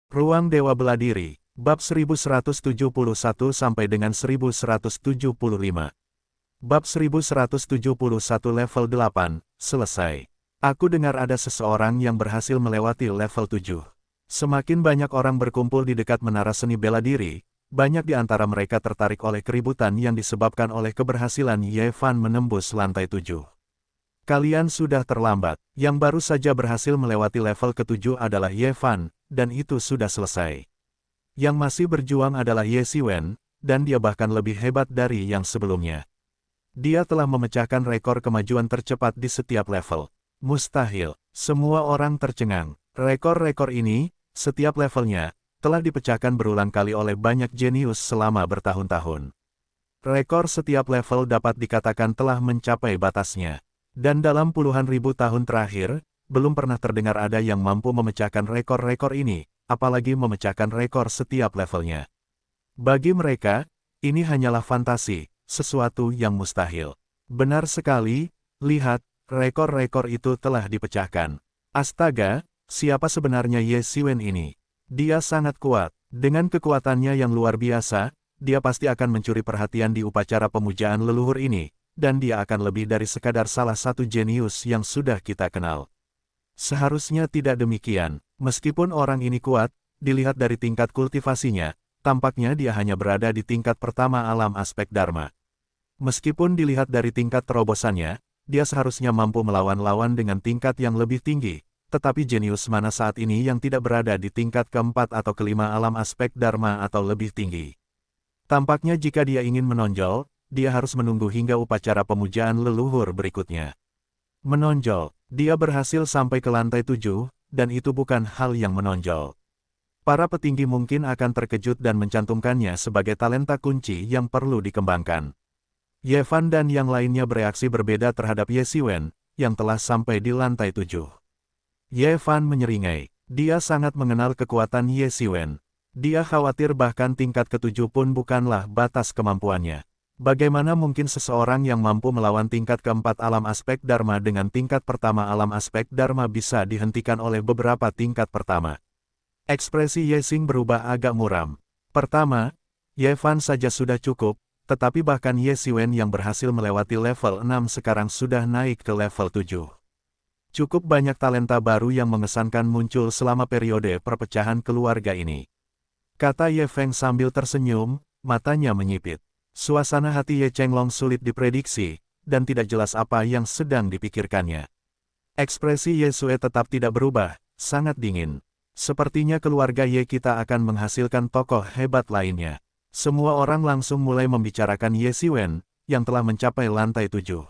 Ruang Dewa Beladiri, Bab 1171 sampai dengan 1175. Bab 1171 level 8, selesai. Aku dengar ada seseorang yang berhasil melewati level 7. Semakin banyak orang berkumpul di dekat menara seni bela diri, banyak di antara mereka tertarik oleh keributan yang disebabkan oleh keberhasilan Ye Fan menembus lantai 7. Kalian sudah terlambat. Yang baru saja berhasil melewati level ke-7 adalah Ye Fan, dan itu sudah selesai. Yang masih berjuang adalah Ye Xiwen, dan dia bahkan lebih hebat dari yang sebelumnya. Dia telah memecahkan rekor kemajuan tercepat di setiap level. Mustahil. Semua orang tercengang. Rekor-rekor ini, setiap levelnya, telah dipecahkan berulang kali oleh banyak jenius selama bertahun-tahun. Rekor setiap level dapat dikatakan telah mencapai batasnya. Dan dalam puluhan ribu tahun terakhir, belum pernah terdengar ada yang mampu memecahkan rekor-rekor ini, apalagi memecahkan rekor setiap levelnya. Bagi mereka, ini hanyalah fantasi, sesuatu yang mustahil. Benar sekali, lihat, rekor-rekor itu telah dipecahkan. Astaga, siapa sebenarnya Ye Xiwen ini? Dia sangat kuat. Dengan kekuatannya yang luar biasa, dia pasti akan mencuri perhatian di upacara pemujaan leluhur ini. Dan dia akan lebih dari sekadar salah satu jenius yang sudah kita kenal. Seharusnya tidak demikian. Meskipun orang ini kuat, dilihat dari tingkat kultivasinya, tampaknya dia hanya berada di tingkat pertama alam aspek Dharma. Meskipun dilihat dari tingkat terobosannya, dia seharusnya mampu melawan lawan dengan tingkat yang lebih tinggi, tetapi jenius mana saat ini yang tidak berada di tingkat keempat atau kelima alam aspek Dharma atau lebih tinggi. Tampaknya jika dia ingin menonjol, dia harus menunggu hingga upacara pemujaan leluhur berikutnya. Menonjol, dia berhasil sampai ke lantai 7, dan itu bukan hal yang menonjol. Para petinggi mungkin akan terkejut dan mencantumkannya sebagai talenta kunci yang perlu dikembangkan. Ye Fan dan yang lainnya bereaksi berbeda terhadap Ye Xiwen, yang telah sampai di lantai 7. Ye Fan menyeringai. Dia sangat mengenal kekuatan Ye Xiwen. Dia khawatir bahkan tingkat ke-7 pun bukanlah batas kemampuannya. Bagaimana mungkin seseorang yang mampu melawan tingkat keempat alam aspek Dharma dengan tingkat pertama alam aspek Dharma bisa dihentikan oleh beberapa tingkat pertama? Ekspresi Ye Xing berubah agak muram. Pertama, Ye Fan saja sudah cukup, tetapi bahkan Ye Xiwen yang berhasil melewati level 6 sekarang sudah naik ke level 7. Cukup banyak talenta baru yang mengesankan muncul selama periode perpecahan keluarga ini. Kata Ye Feng sambil tersenyum, matanya menyipit. Suasana hati Ye Chenglong sulit diprediksi, dan tidak jelas apa yang sedang dipikirkannya. Ekspresi Ye Sue tetap tidak berubah, sangat dingin. Sepertinya keluarga Ye kita akan menghasilkan tokoh hebat lainnya. Semua orang langsung mulai membicarakan Ye Xiwen, yang telah mencapai lantai 7.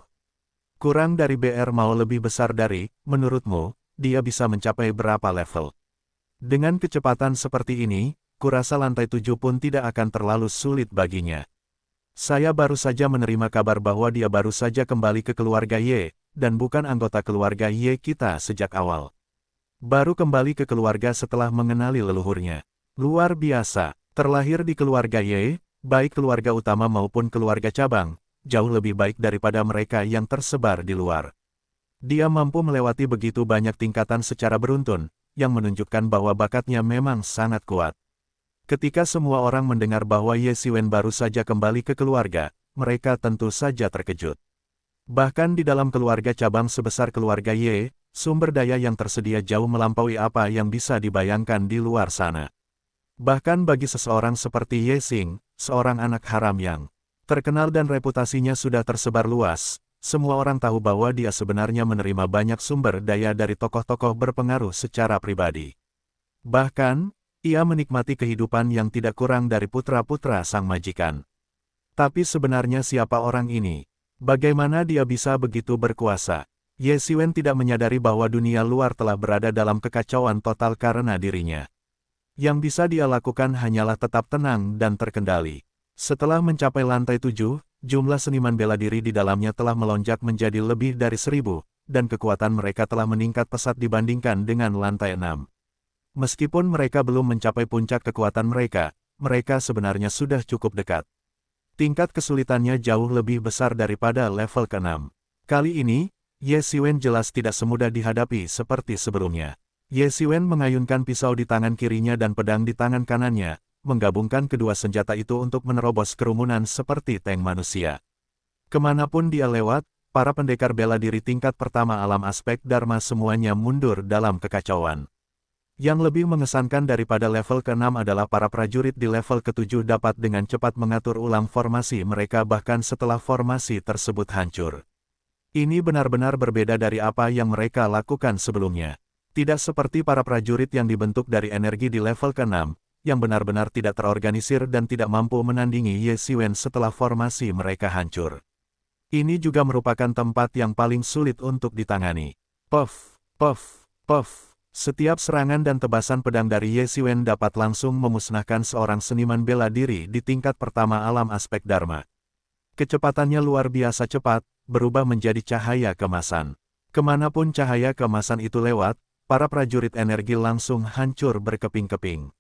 Kurang dari BR mau lebih besar dari, menurutmu, dia bisa mencapai berapa level? Dengan kecepatan seperti ini, kurasa lantai 7 pun tidak akan terlalu sulit baginya. Saya baru saja menerima kabar bahwa dia baru saja kembali ke keluarga Ye, dan bukan anggota keluarga Ye kita sejak awal. Baru kembali ke keluarga setelah mengenali leluhurnya. Luar biasa, terlahir di keluarga Ye, baik keluarga utama maupun keluarga cabang, jauh lebih baik daripada mereka yang tersebar di luar. Dia mampu melewati begitu banyak tingkatan secara beruntun, yang menunjukkan bahwa bakatnya memang sangat kuat. Ketika semua orang mendengar bahwa Ye Xiwen baru saja kembali ke keluarga, mereka tentu saja terkejut. Bahkan di dalam keluarga cabang sebesar keluarga Ye, sumber daya yang tersedia jauh melampaui apa yang bisa dibayangkan di luar sana. Bahkan bagi seseorang seperti Ye Xing, seorang anak haram yang terkenal dan reputasinya sudah tersebar luas, semua orang tahu bahwa dia sebenarnya menerima banyak sumber daya dari tokoh-tokoh berpengaruh secara pribadi. Bahkan, ia menikmati kehidupan yang tidak kurang dari putra-putra sang majikan. Tapi sebenarnya siapa orang ini? Bagaimana dia bisa begitu berkuasa? Ye Xiwen tidak menyadari bahwa dunia luar telah berada dalam kekacauan total karena dirinya. Yang bisa dia lakukan hanyalah tetap tenang dan terkendali. Setelah mencapai lantai 7, jumlah seniman bela diri di dalamnya telah melonjak menjadi lebih dari 1000, dan kekuatan mereka telah meningkat pesat dibandingkan dengan lantai 6. Meskipun mereka belum mencapai puncak kekuatan mereka, mereka sebenarnya sudah cukup dekat. Tingkat kesulitannya jauh lebih besar daripada level ke-6. Kali ini, Ye Xiwen jelas tidak semudah dihadapi seperti sebelumnya. Ye Xiwen mengayunkan pisau di tangan kirinya dan pedang di tangan kanannya, menggabungkan kedua senjata itu untuk menerobos kerumunan seperti tank manusia. Kemanapun dia lewat, para pendekar bela diri tingkat pertama alam aspek Dharma semuanya mundur dalam kekacauan. Yang lebih mengesankan daripada level ke-6 adalah para prajurit di level ke-7 dapat dengan cepat mengatur ulang formasi mereka bahkan setelah formasi tersebut hancur. Ini benar-benar berbeda dari apa yang mereka lakukan sebelumnya. Tidak seperti para prajurit yang dibentuk dari energi di level ke-6, yang benar-benar tidak terorganisir dan tidak mampu menandingi Ye Xiwen setelah formasi mereka hancur. Ini juga merupakan tempat yang paling sulit untuk ditangani. Puff, puff, puff. Setiap serangan dan tebasan pedang dari Ye Xiwen dapat langsung memusnahkan seorang seniman bela diri di tingkat pertama alam aspek Dharma. Kecepatannya luar biasa cepat, berubah menjadi cahaya kemasan. Kemanapun cahaya kemasan itu lewat, para prajurit energi langsung hancur berkeping-keping.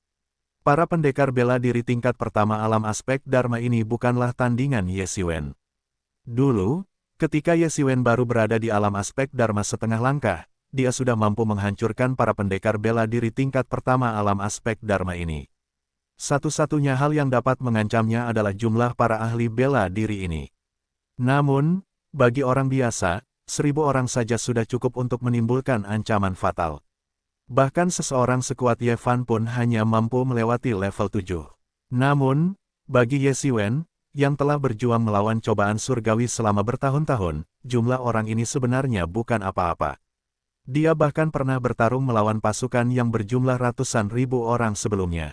Para pendekar bela diri tingkat pertama alam aspek Dharma ini bukanlah tandingan Ye Xiwen. Dulu, ketika Ye Xiwen baru berada di alam aspek Dharma setengah langkah, dia sudah mampu menghancurkan para pendekar bela diri tingkat pertama alam aspek Dharma ini. Satu-satunya hal yang dapat mengancamnya adalah jumlah para ahli bela diri ini. Namun, bagi orang biasa, 1000 orang saja sudah cukup untuk menimbulkan ancaman fatal. Bahkan seseorang sekuat Ye Fan pun hanya mampu melewati level 7. Namun, bagi Ye Xiwen, yang telah berjuang melawan cobaan surgawi selama bertahun-tahun, jumlah orang ini sebenarnya bukan apa-apa. Dia bahkan pernah bertarung melawan pasukan yang berjumlah ratusan ribu orang sebelumnya.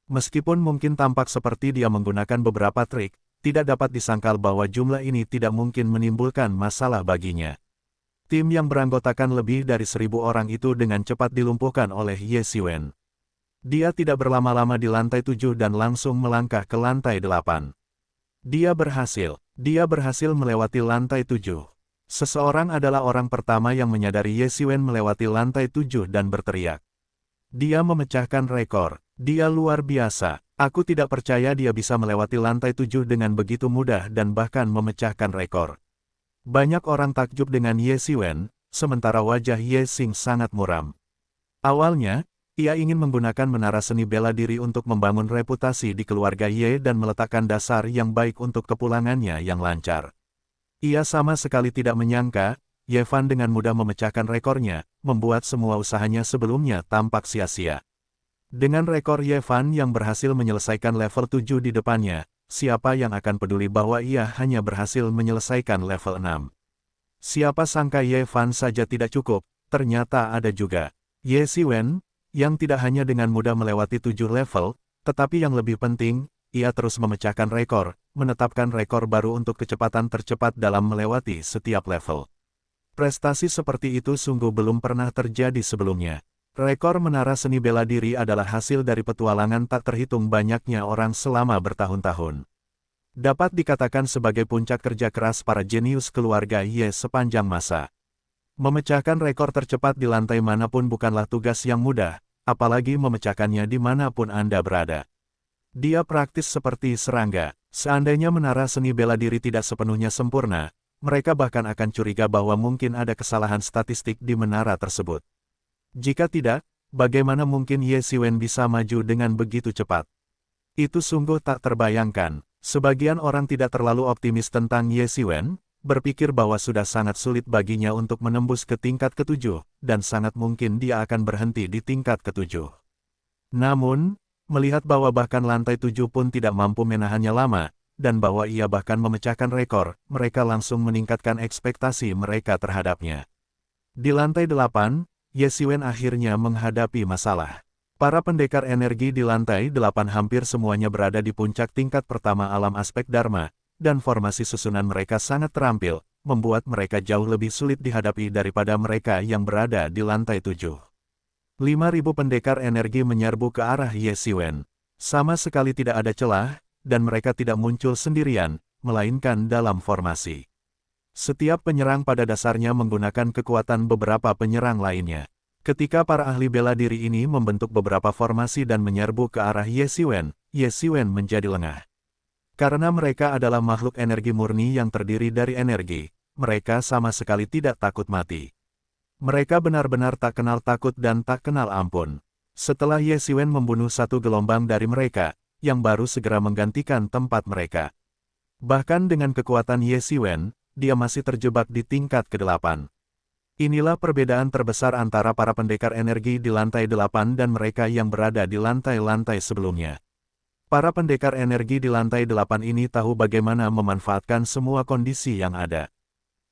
Meskipun mungkin tampak seperti dia menggunakan beberapa trik, tidak dapat disangkal bahwa jumlah ini tidak mungkin menimbulkan masalah baginya. Tim yang beranggotakan lebih dari 1000 orang itu dengan cepat dilumpuhkan oleh Ye Xiwen. Dia tidak berlama-lama di lantai 7 dan langsung melangkah ke lantai 8. Dia berhasil melewati lantai 7. Seseorang adalah orang pertama yang menyadari Ye Xiwen melewati lantai 7 dan berteriak. Dia memecahkan rekor. Dia luar biasa. Aku tidak percaya dia bisa melewati lantai 7 dengan begitu mudah dan bahkan memecahkan rekor. Banyak orang takjub dengan Ye Xiwen, sementara wajah Ye Xing sangat muram. Awalnya, ia ingin menggunakan menara seni bela diri untuk membangun reputasi di keluarga Ye dan meletakkan dasar yang baik untuk kepulangannya yang lancar. Ia sama sekali tidak menyangka, Ye Fan dengan mudah memecahkan rekornya, membuat semua usahanya sebelumnya tampak sia-sia. Dengan rekor Ye Fan yang berhasil menyelesaikan level 7 di depannya, siapa yang akan peduli bahwa ia hanya berhasil menyelesaikan level 6. Siapa sangka Ye Fan saja tidak cukup, ternyata ada juga Ye Xiwen, yang tidak hanya dengan mudah melewati 7 level, tetapi yang lebih penting, ia terus memecahkan rekor, menetapkan rekor baru untuk kecepatan tercepat dalam melewati setiap level. Prestasi seperti itu sungguh belum pernah terjadi sebelumnya. Rekor menara seni bela diri adalah hasil dari petualangan tak terhitung banyaknya orang selama bertahun-tahun. Dapat dikatakan sebagai puncak kerja keras para jenius keluarga Ye sepanjang masa. Memecahkan rekor tercepat di lantai manapun bukanlah tugas yang mudah, apalagi memecahkannya di manapun Anda berada. Dia praktis seperti serangga. Seandainya menara seni bela diri tidak sepenuhnya sempurna, mereka bahkan akan curiga bahwa mungkin ada kesalahan statistik di menara tersebut. Jika tidak, bagaimana mungkin Ye Xiwen bisa maju dengan begitu cepat? Itu sungguh tak terbayangkan. Sebagian orang tidak terlalu optimis tentang Ye Xiwen, berpikir bahwa sudah sangat sulit baginya untuk menembus ke tingkat ke-7, dan sangat mungkin dia akan berhenti di tingkat ke-7. Namun, melihat bahwa bahkan lantai 7 pun tidak mampu menahannya lama, dan bahwa ia bahkan memecahkan rekor, mereka langsung meningkatkan ekspektasi mereka terhadapnya. Di lantai 8, Ye Xiwen akhirnya menghadapi masalah. Para pendekar energi di lantai 8 hampir semuanya berada di puncak tingkat pertama alam aspek Dharma, dan formasi susunan mereka sangat terampil, membuat mereka jauh lebih sulit dihadapi daripada mereka yang berada di lantai 7. 5.000 pendekar energi menyerbu ke arah Ye Xiwen. Sama sekali tidak ada celah, dan mereka tidak muncul sendirian, melainkan dalam formasi. Setiap penyerang pada dasarnya menggunakan kekuatan beberapa penyerang lainnya. Ketika para ahli bela diri ini membentuk beberapa formasi dan menyerbu ke arah Ye Xiwen menjadi lengah. Karena mereka adalah makhluk energi murni yang terdiri dari energi, mereka sama sekali tidak takut mati. Mereka benar-benar tak kenal takut dan tak kenal ampun. Setelah Ye Xiwen membunuh satu gelombang dari mereka, yang baru segera menggantikan tempat mereka. Bahkan dengan kekuatan Ye Xiwen, dia masih terjebak di tingkat ke-8. Inilah perbedaan terbesar antara para pendekar energi di lantai 8 dan mereka yang berada di lantai-lantai sebelumnya. Para pendekar energi di lantai 8 ini tahu bagaimana memanfaatkan semua kondisi yang ada.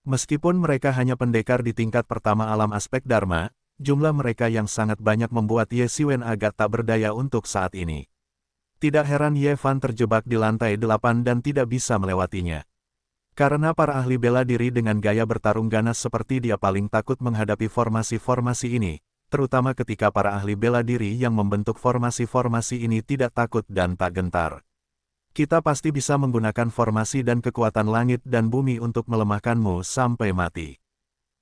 Meskipun mereka hanya pendekar di tingkat pertama alam aspek Dharma, jumlah mereka yang sangat banyak membuat Ye Xiwen agak tak berdaya untuk saat ini. Tidak heran Ye Fan terjebak di lantai 8 dan tidak bisa melewatinya. Karena para ahli bela diri dengan gaya bertarung ganas seperti dia paling takut menghadapi formasi-formasi ini, terutama ketika para ahli bela diri yang membentuk formasi-formasi ini tidak takut dan tak gentar. Kita pasti bisa menggunakan formasi dan kekuatan langit dan bumi untuk melemahkanmu sampai mati.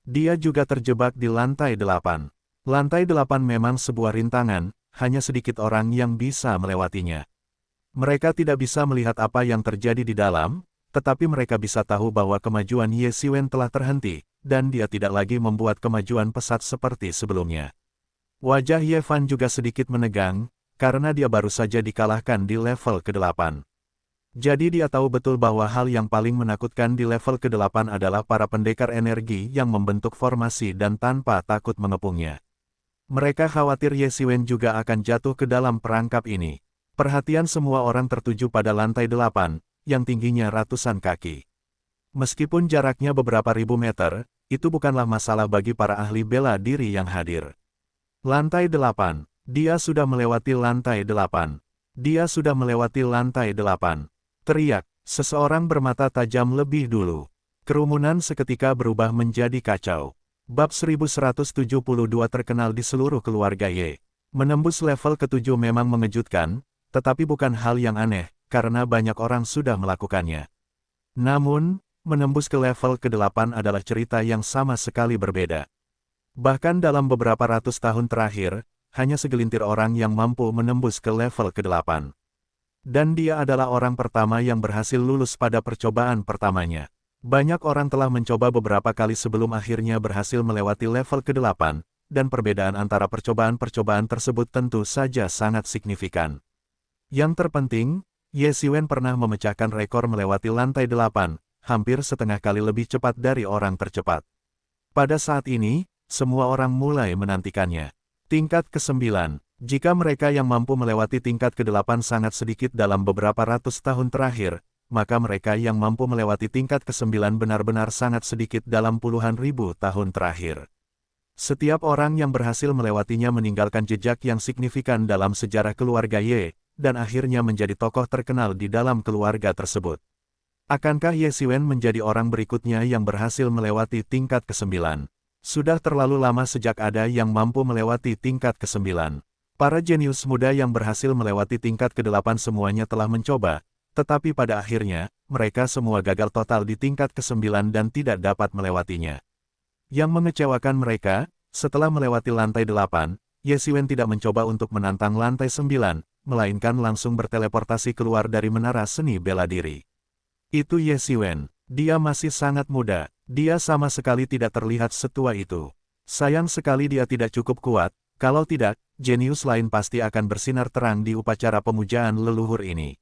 Dia juga terjebak di lantai 8. Lantai 8 memang sebuah rintangan, hanya sedikit orang yang bisa melewatinya. Mereka tidak bisa melihat apa yang terjadi di dalam, tetapi mereka bisa tahu bahwa kemajuan Ye Xiwen telah terhenti, dan dia tidak lagi membuat kemajuan pesat seperti sebelumnya. Wajah Ye Fan juga sedikit menegang, karena dia baru saja dikalahkan di level ke-8. Jadi dia tahu betul bahwa hal yang paling menakutkan di level ke-8 adalah para pendekar energi yang membentuk formasi dan tanpa takut mengepungnya. Mereka khawatir Ye Xiwen juga akan jatuh ke dalam perangkap ini. Perhatian semua orang tertuju pada lantai 8, yang tingginya ratusan kaki. Meskipun jaraknya beberapa ribu meter, itu bukanlah masalah bagi para ahli bela diri yang hadir. Lantai 8. Dia sudah melewati lantai 8. Dia sudah melewati lantai 8. Teriak, seseorang bermata tajam lebih dulu. Kerumunan seketika berubah menjadi kacau. Bab 1172 terkenal di seluruh keluarga Ye. Menembus level ke-7 memang mengejutkan, tetapi bukan hal yang aneh, karena banyak orang sudah melakukannya. Namun, menembus ke level ke-8 adalah cerita yang sama sekali berbeda. Bahkan dalam beberapa ratus tahun terakhir, hanya segelintir orang yang mampu menembus ke level ke-8. Dan dia adalah orang pertama yang berhasil lulus pada percobaan pertamanya. Banyak orang telah mencoba beberapa kali sebelum akhirnya berhasil melewati level ke-8, dan perbedaan antara percobaan-percobaan tersebut tentu saja sangat signifikan. Yang terpenting, Ye Xiwen pernah memecahkan rekor melewati lantai 8, hampir setengah kali lebih cepat dari orang tercepat. Pada saat ini, semua orang mulai menantikannya. Tingkat ke-9. Jika mereka yang mampu melewati tingkat ke-8 sangat sedikit dalam beberapa ratus tahun terakhir, maka mereka yang mampu melewati tingkat ke-9 benar-benar sangat sedikit dalam puluhan ribu tahun terakhir. Setiap orang yang berhasil melewatinya meninggalkan jejak yang signifikan dalam sejarah keluarga Ye, dan akhirnya menjadi tokoh terkenal di dalam keluarga tersebut. Akankah Ye Xiwen menjadi orang berikutnya yang berhasil melewati tingkat ke-9? Sudah terlalu lama sejak ada yang mampu melewati tingkat ke-9. Para jenius muda yang berhasil melewati tingkat ke-8 semuanya telah mencoba, tetapi pada akhirnya, mereka semua gagal total di tingkat ke-9 dan tidak dapat melewatinya. Yang mengecewakan mereka, setelah melewati lantai 8, Ye Xiwen tidak mencoba untuk menantang lantai 9, melainkan langsung berteleportasi keluar dari menara seni bela diri. Itu Ye Xiwen. Dia masih sangat muda, dia sama sekali tidak terlihat setua itu. Sayang sekali dia tidak cukup kuat, kalau tidak, jenius lain pasti akan bersinar terang di upacara pemujaan leluhur ini.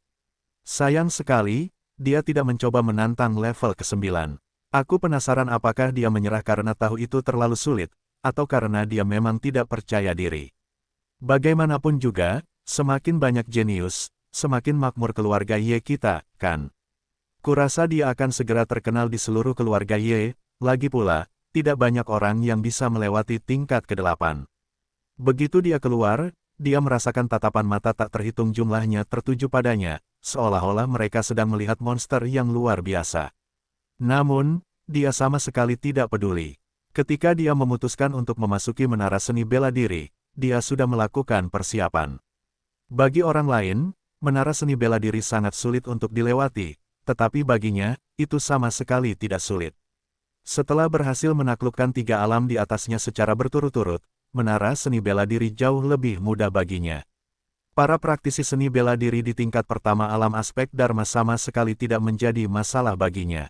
Sayang sekali, dia tidak mencoba menantang level ke-9. Aku penasaran apakah dia menyerah karena tahu itu terlalu sulit, atau karena dia memang tidak percaya diri. Bagaimanapun juga, semakin banyak jenius, semakin makmur keluarga Ye kita, kan? Kurasa dia akan segera terkenal di seluruh keluarga Ye, lagi pula, tidak banyak orang yang bisa melewati tingkat ke-8. Begitu dia keluar, dia merasakan tatapan mata tak terhitung jumlahnya tertuju padanya, seolah-olah mereka sedang melihat monster yang luar biasa. Namun, dia sama sekali tidak peduli. Ketika dia memutuskan untuk memasuki menara seni bela diri, dia sudah melakukan persiapan. Bagi orang lain, menara seni bela diri sangat sulit untuk dilewati, tetapi baginya, itu sama sekali tidak sulit. Setelah berhasil menaklukkan 3 alam di atasnya secara berturut-turut, menara seni bela diri jauh lebih mudah baginya. Para praktisi seni bela diri di tingkat pertama alam aspek Dharma sama sekali tidak menjadi masalah baginya.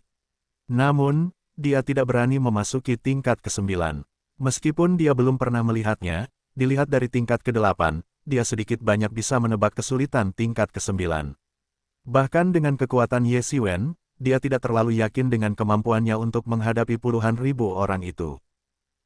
Namun, dia tidak berani memasuki tingkat ke-9. Meskipun dia belum pernah melihatnya, dilihat dari tingkat ke-8, dia sedikit banyak bisa menebak kesulitan tingkat ke-9. Bahkan dengan kekuatan Ye Xiwen, dia tidak terlalu yakin dengan kemampuannya untuk menghadapi puluhan ribu orang itu.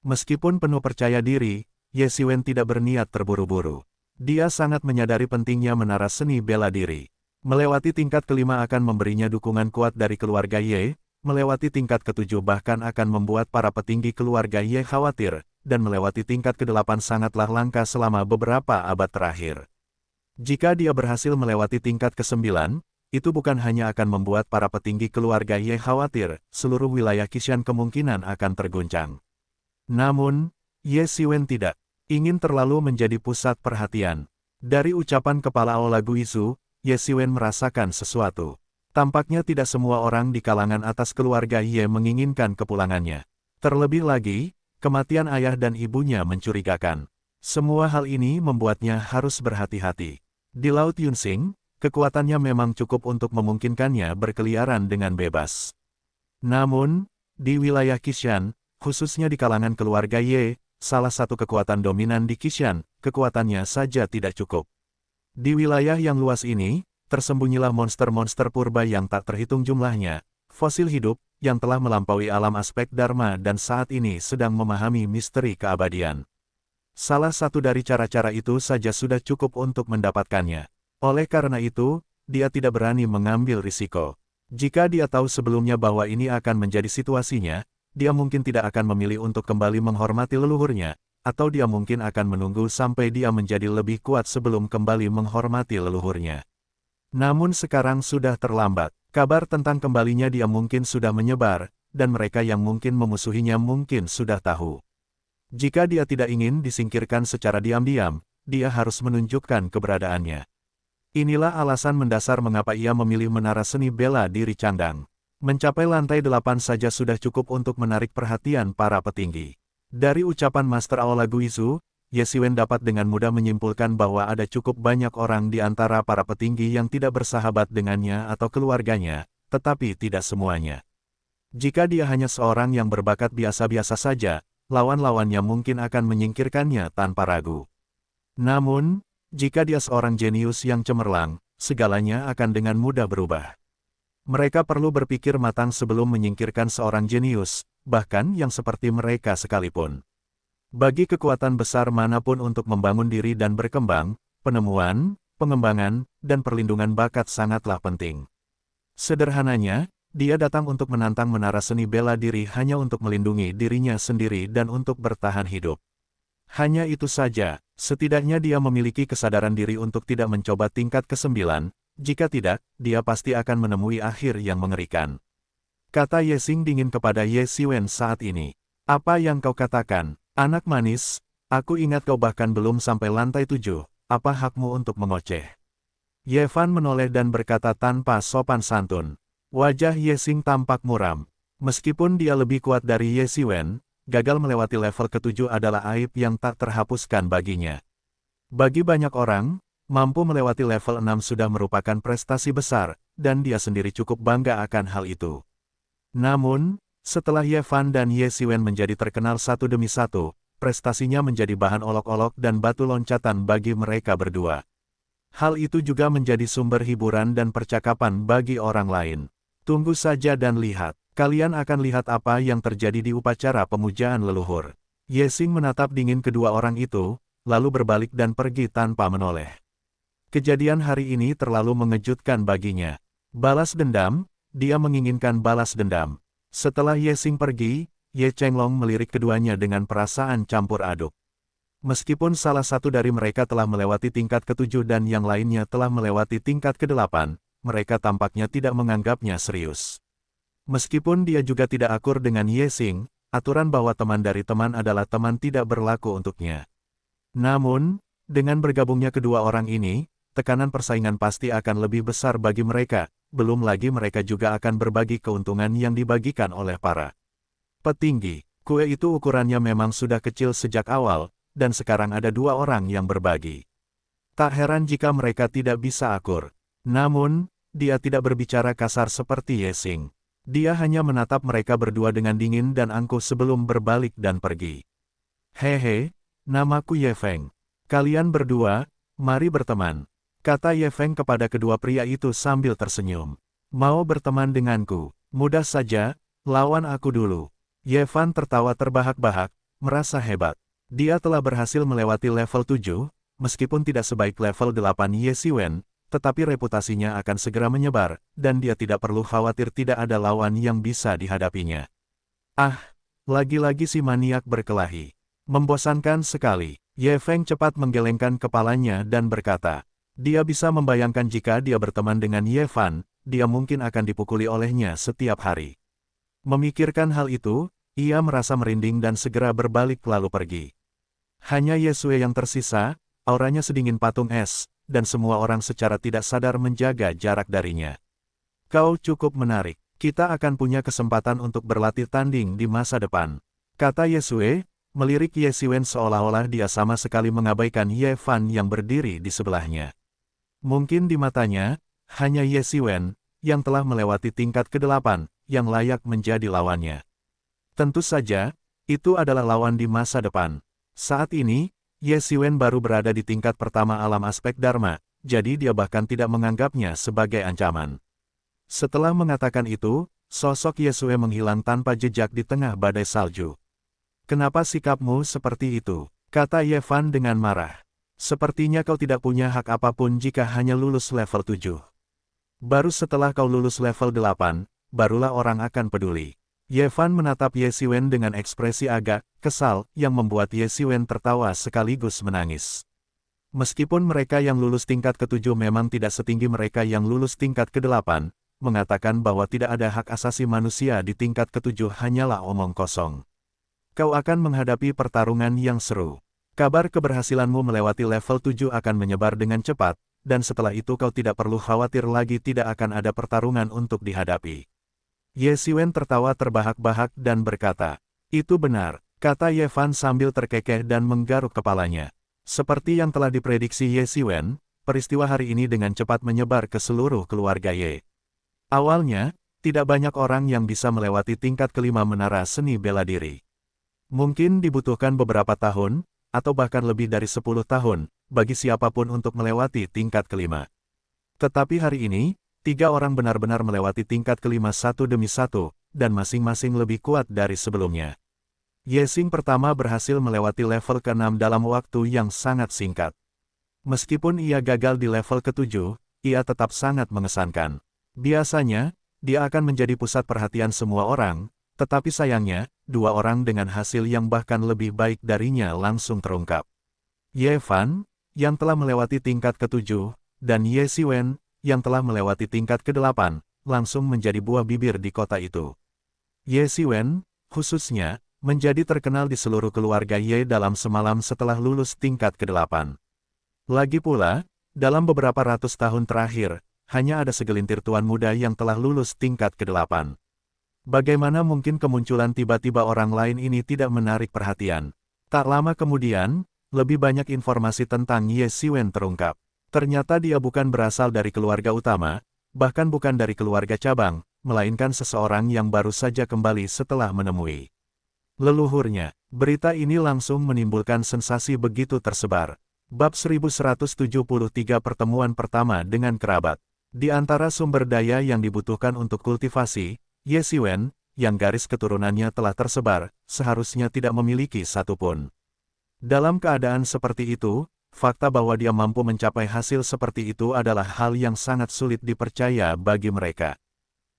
Meskipun penuh percaya diri, Ye Xiwen tidak berniat terburu-buru. Dia sangat menyadari pentingnya menara seni bela diri. Melewati tingkat ke-5 akan memberinya dukungan kuat dari keluarga Ye, melewati tingkat ke-7 bahkan akan membuat para petinggi keluarga Ye khawatir, dan melewati tingkat ke-8 sangatlah langka selama beberapa abad terakhir. Jika dia berhasil melewati tingkat ke-9, itu bukan hanya akan membuat para petinggi keluarga Ye khawatir, seluruh wilayah Qishan kemungkinan akan terguncang. Namun, Ye Xiwen tidak ingin terlalu menjadi pusat perhatian. Dari ucapan kepala Aula Guizu, Ye Xiwen merasakan sesuatu. Tampaknya tidak semua orang di kalangan atas keluarga Ye menginginkan kepulangannya. Terlebih lagi, kematian ayah dan ibunya mencurigakan. Semua hal ini membuatnya harus berhati-hati. Di Laut Yunxing, kekuatannya memang cukup untuk memungkinkannya berkeliaran dengan bebas. Namun, di wilayah Qishan, khususnya di kalangan keluarga Ye, salah satu kekuatan dominan di Qishan, kekuatannya saja tidak cukup. Di wilayah yang luas ini, tersembunyilah monster-monster purba yang tak terhitung jumlahnya, fosil hidup, yang telah melampaui alam aspek Dharma dan saat ini sedang memahami misteri keabadian. Salah satu dari cara-cara itu saja sudah cukup untuk mendapatkannya. Oleh karena itu, dia tidak berani mengambil risiko. Jika dia tahu sebelumnya bahwa ini akan menjadi situasinya, dia mungkin tidak akan memilih untuk kembali menghormati leluhurnya, atau dia mungkin akan menunggu sampai dia menjadi lebih kuat sebelum kembali menghormati leluhurnya. Namun sekarang sudah terlambat. Kabar tentang kembalinya dia mungkin sudah menyebar, dan mereka yang mungkin memusuhinya mungkin sudah tahu. Jika dia tidak ingin disingkirkan secara diam-diam, dia harus menunjukkan keberadaannya. Inilah alasan mendasar mengapa ia memilih menara seni bela diri Changdang. Mencapai lantai 8 saja sudah cukup untuk menarik perhatian para petinggi. Dari ucapan Master Aula Guizu, Ye Xiwen dapat dengan mudah menyimpulkan bahwa ada cukup banyak orang di antara para petinggi yang tidak bersahabat dengannya atau keluarganya, tetapi tidak semuanya. Jika dia hanya seorang yang berbakat biasa-biasa saja, lawan-lawannya mungkin akan menyingkirkannya tanpa ragu. Namun, jika dia seorang jenius yang cemerlang, segalanya akan dengan mudah berubah. Mereka perlu berpikir matang sebelum menyingkirkan seorang jenius, bahkan yang seperti mereka sekalipun. Bagi kekuatan besar manapun untuk membangun diri dan berkembang, penemuan, pengembangan, dan perlindungan bakat sangatlah penting. Sederhananya, dia datang untuk menantang menara seni bela diri hanya untuk melindungi dirinya sendiri dan untuk bertahan hidup. Hanya itu saja, setidaknya dia memiliki kesadaran diri untuk tidak mencoba tingkat ke-9, jika tidak, dia pasti akan menemui akhir yang mengerikan. Kata Ye Xing dingin kepada Ye Xiwen saat ini. Apa yang kau katakan, anak manis? Aku ingat kau bahkan belum sampai lantai 7, apa hakmu untuk mengoceh? Ye Fan menoleh dan berkata tanpa sopan santun. Wajah Ye Xing tampak muram. Meskipun dia lebih kuat dari Ye Xiwen, gagal melewati level ke-7 adalah aib yang tak terhapuskan baginya. Bagi banyak orang, mampu melewati level 6 sudah merupakan prestasi besar, dan dia sendiri cukup bangga akan hal itu. Namun, setelah Ye Fan dan Ye Xiwen menjadi terkenal satu demi satu, prestasinya menjadi bahan olok-olok dan batu loncatan bagi mereka berdua. Hal itu juga menjadi sumber hiburan dan percakapan bagi orang lain. Tunggu saja dan lihat, kalian akan lihat apa yang terjadi di upacara pemujaan leluhur. Ye Xing menatap dingin kedua orang itu, lalu berbalik dan pergi tanpa menoleh. Kejadian hari ini terlalu mengejutkan baginya. Balas dendam, dia menginginkan balas dendam. Setelah Ye Xing pergi, Ye Chenglong melirik keduanya dengan perasaan campur aduk. Meskipun salah satu dari mereka telah melewati tingkat ke-7 dan yang lainnya telah melewati tingkat ke-8, mereka tampaknya tidak menganggapnya serius. Meskipun dia juga tidak akur dengan Ye Xing, aturan bahwa teman dari teman adalah teman tidak berlaku untuknya. Namun, dengan bergabungnya kedua orang ini, tekanan persaingan pasti akan lebih besar bagi mereka, belum lagi mereka juga akan berbagi keuntungan yang dibagikan oleh para petinggi. Kue itu ukurannya memang sudah kecil sejak awal, dan sekarang ada dua orang yang berbagi. Tak heran jika mereka tidak bisa akur. Namun, dia tidak berbicara kasar seperti Ye Xing. Dia hanya menatap mereka berdua dengan dingin dan angkuh sebelum berbalik dan pergi. Hehe, namaku Ye Feng. Kalian berdua, mari berteman, kata Ye Feng kepada kedua pria itu sambil tersenyum. Mau berteman denganku? Mudah saja, lawan aku dulu. Ye Fan tertawa terbahak-bahak, merasa hebat. Dia telah berhasil melewati level 7, meskipun tidak sebaik level 8 Ye Xiwen, tetapi reputasinya akan segera menyebar, dan dia tidak perlu khawatir tidak ada lawan yang bisa dihadapinya. Ah, lagi-lagi si maniak berkelahi. Membosankan sekali. Ye Feng cepat menggelengkan kepalanya dan berkata, dia bisa membayangkan jika dia berteman dengan Ye Fan, dia mungkin akan dipukuli olehnya setiap hari. Memikirkan hal itu, ia merasa merinding dan segera berbalik lalu pergi. Hanya Ye Sui yang tersisa, auranya sedingin patung es, dan semua orang secara tidak sadar menjaga jarak darinya. Kau cukup menarik. Kita akan punya kesempatan untuk berlatih tanding di masa depan, kata Ye Sui, melirik Ye Xiwen seolah-olah dia sama sekali mengabaikan Ye Fan yang berdiri di sebelahnya. Mungkin di matanya, hanya Ye Xiwen, yang telah melewati tingkat ke-8, yang layak menjadi lawannya. Tentu saja, itu adalah lawan di masa depan. Saat ini, Ye Xiwen baru berada di tingkat pertama alam aspek Dharma, jadi dia bahkan tidak menganggapnya sebagai ancaman. Setelah mengatakan itu, sosok Ye Sui menghilang tanpa jejak di tengah badai salju. Kenapa sikapmu seperti itu? Kata Ye Fan dengan marah. Sepertinya kau tidak punya hak apapun jika hanya lulus level 7. Baru setelah kau lulus level 8, barulah orang akan peduli. Ye Fan menatap Ye Xiwen dengan ekspresi agak kesal, yang membuat Ye Xiwen tertawa sekaligus menangis. Meskipun mereka yang lulus tingkat ke-7 memang tidak setinggi mereka yang lulus tingkat ke-8, mengatakan bahwa tidak ada hak asasi manusia di tingkat ke-7 hanyalah omong kosong. Kau akan menghadapi pertarungan yang seru. Kabar keberhasilanmu melewati level 7 akan menyebar dengan cepat, dan setelah itu kau tidak perlu khawatir lagi tidak akan ada pertarungan untuk dihadapi. Ye Xiwen tertawa terbahak-bahak dan berkata, itu benar, kata Ye Fan sambil terkekeh dan menggaruk kepalanya. Seperti yang telah diprediksi Ye Xiwen, peristiwa hari ini dengan cepat menyebar ke seluruh keluarga Ye. Awalnya, tidak banyak orang yang bisa melewati tingkat ke-5 menara seni bela diri. Mungkin dibutuhkan beberapa tahun, atau bahkan lebih dari 10 tahun, bagi siapapun untuk melewati tingkat ke-5. Tetapi hari ini, 3 orang benar-benar melewati tingkat ke-5 satu demi satu, dan masing-masing lebih kuat dari sebelumnya. Ye Xing pertama berhasil melewati level ke-6 dalam waktu yang sangat singkat. Meskipun ia gagal di level ke-7, ia tetap sangat mengesankan. Biasanya, dia akan menjadi pusat perhatian semua orang, tetapi sayangnya, 2 orang dengan hasil yang bahkan lebih baik darinya langsung terungkap. Ye Fan, yang telah melewati tingkat ke-7, dan Ye Xiwen, yang telah melewati tingkat ke-8, langsung menjadi buah bibir di kota itu. Ye Xiwen, khususnya, menjadi terkenal di seluruh keluarga Ye dalam semalam setelah lulus tingkat ke-8. Lagi pula, dalam beberapa ratus tahun terakhir, hanya ada segelintir tuan muda yang telah lulus tingkat ke-8. Bagaimana mungkin kemunculan tiba-tiba orang lain ini tidak menarik perhatian? Tak lama kemudian, lebih banyak informasi tentang Ye Xiwen terungkap. Ternyata dia bukan berasal dari keluarga utama, bahkan bukan dari keluarga cabang, melainkan seseorang yang baru saja kembali setelah menemui leluhurnya. Berita ini langsung menimbulkan sensasi begitu tersebar. Bab 1173 Pertemuan pertama dengan kerabat. Di antara sumber daya yang dibutuhkan untuk kultivasi, Ye Xiwen, yang garis keturunannya telah tersebar, seharusnya tidak memiliki satupun. Dalam keadaan seperti itu, fakta bahwa dia mampu mencapai hasil seperti itu adalah hal yang sangat sulit dipercaya bagi mereka.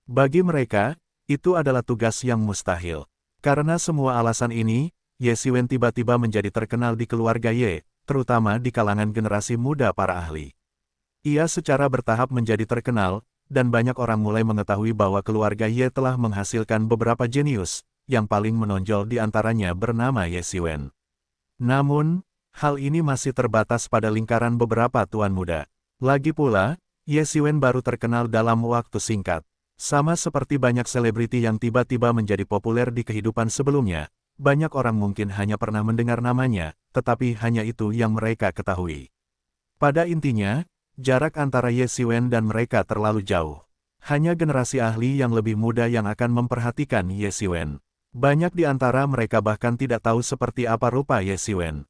Bagi mereka, itu adalah tugas yang mustahil. Karena semua alasan ini, Ye Xiwen tiba-tiba menjadi terkenal di keluarga Ye, terutama di kalangan generasi muda para ahli. Ia secara bertahap menjadi terkenal, dan banyak orang mulai mengetahui bahwa keluarga Ye telah menghasilkan beberapa jenius, yang paling menonjol di antaranya bernama Ye Xiwen. Namun, hal ini masih terbatas pada lingkaran beberapa tuan muda. Lagi pula, Ye Xiwen baru terkenal dalam waktu singkat. Sama seperti banyak selebriti yang tiba-tiba menjadi populer di kehidupan sebelumnya, banyak orang mungkin hanya pernah mendengar namanya, tetapi hanya itu yang mereka ketahui. Pada intinya, jarak antara Ye Xiwen dan mereka terlalu jauh. Hanya generasi ahli yang lebih muda yang akan memperhatikan Ye Xiwen. Banyak di antara mereka bahkan tidak tahu seperti apa rupa Ye Xiwen.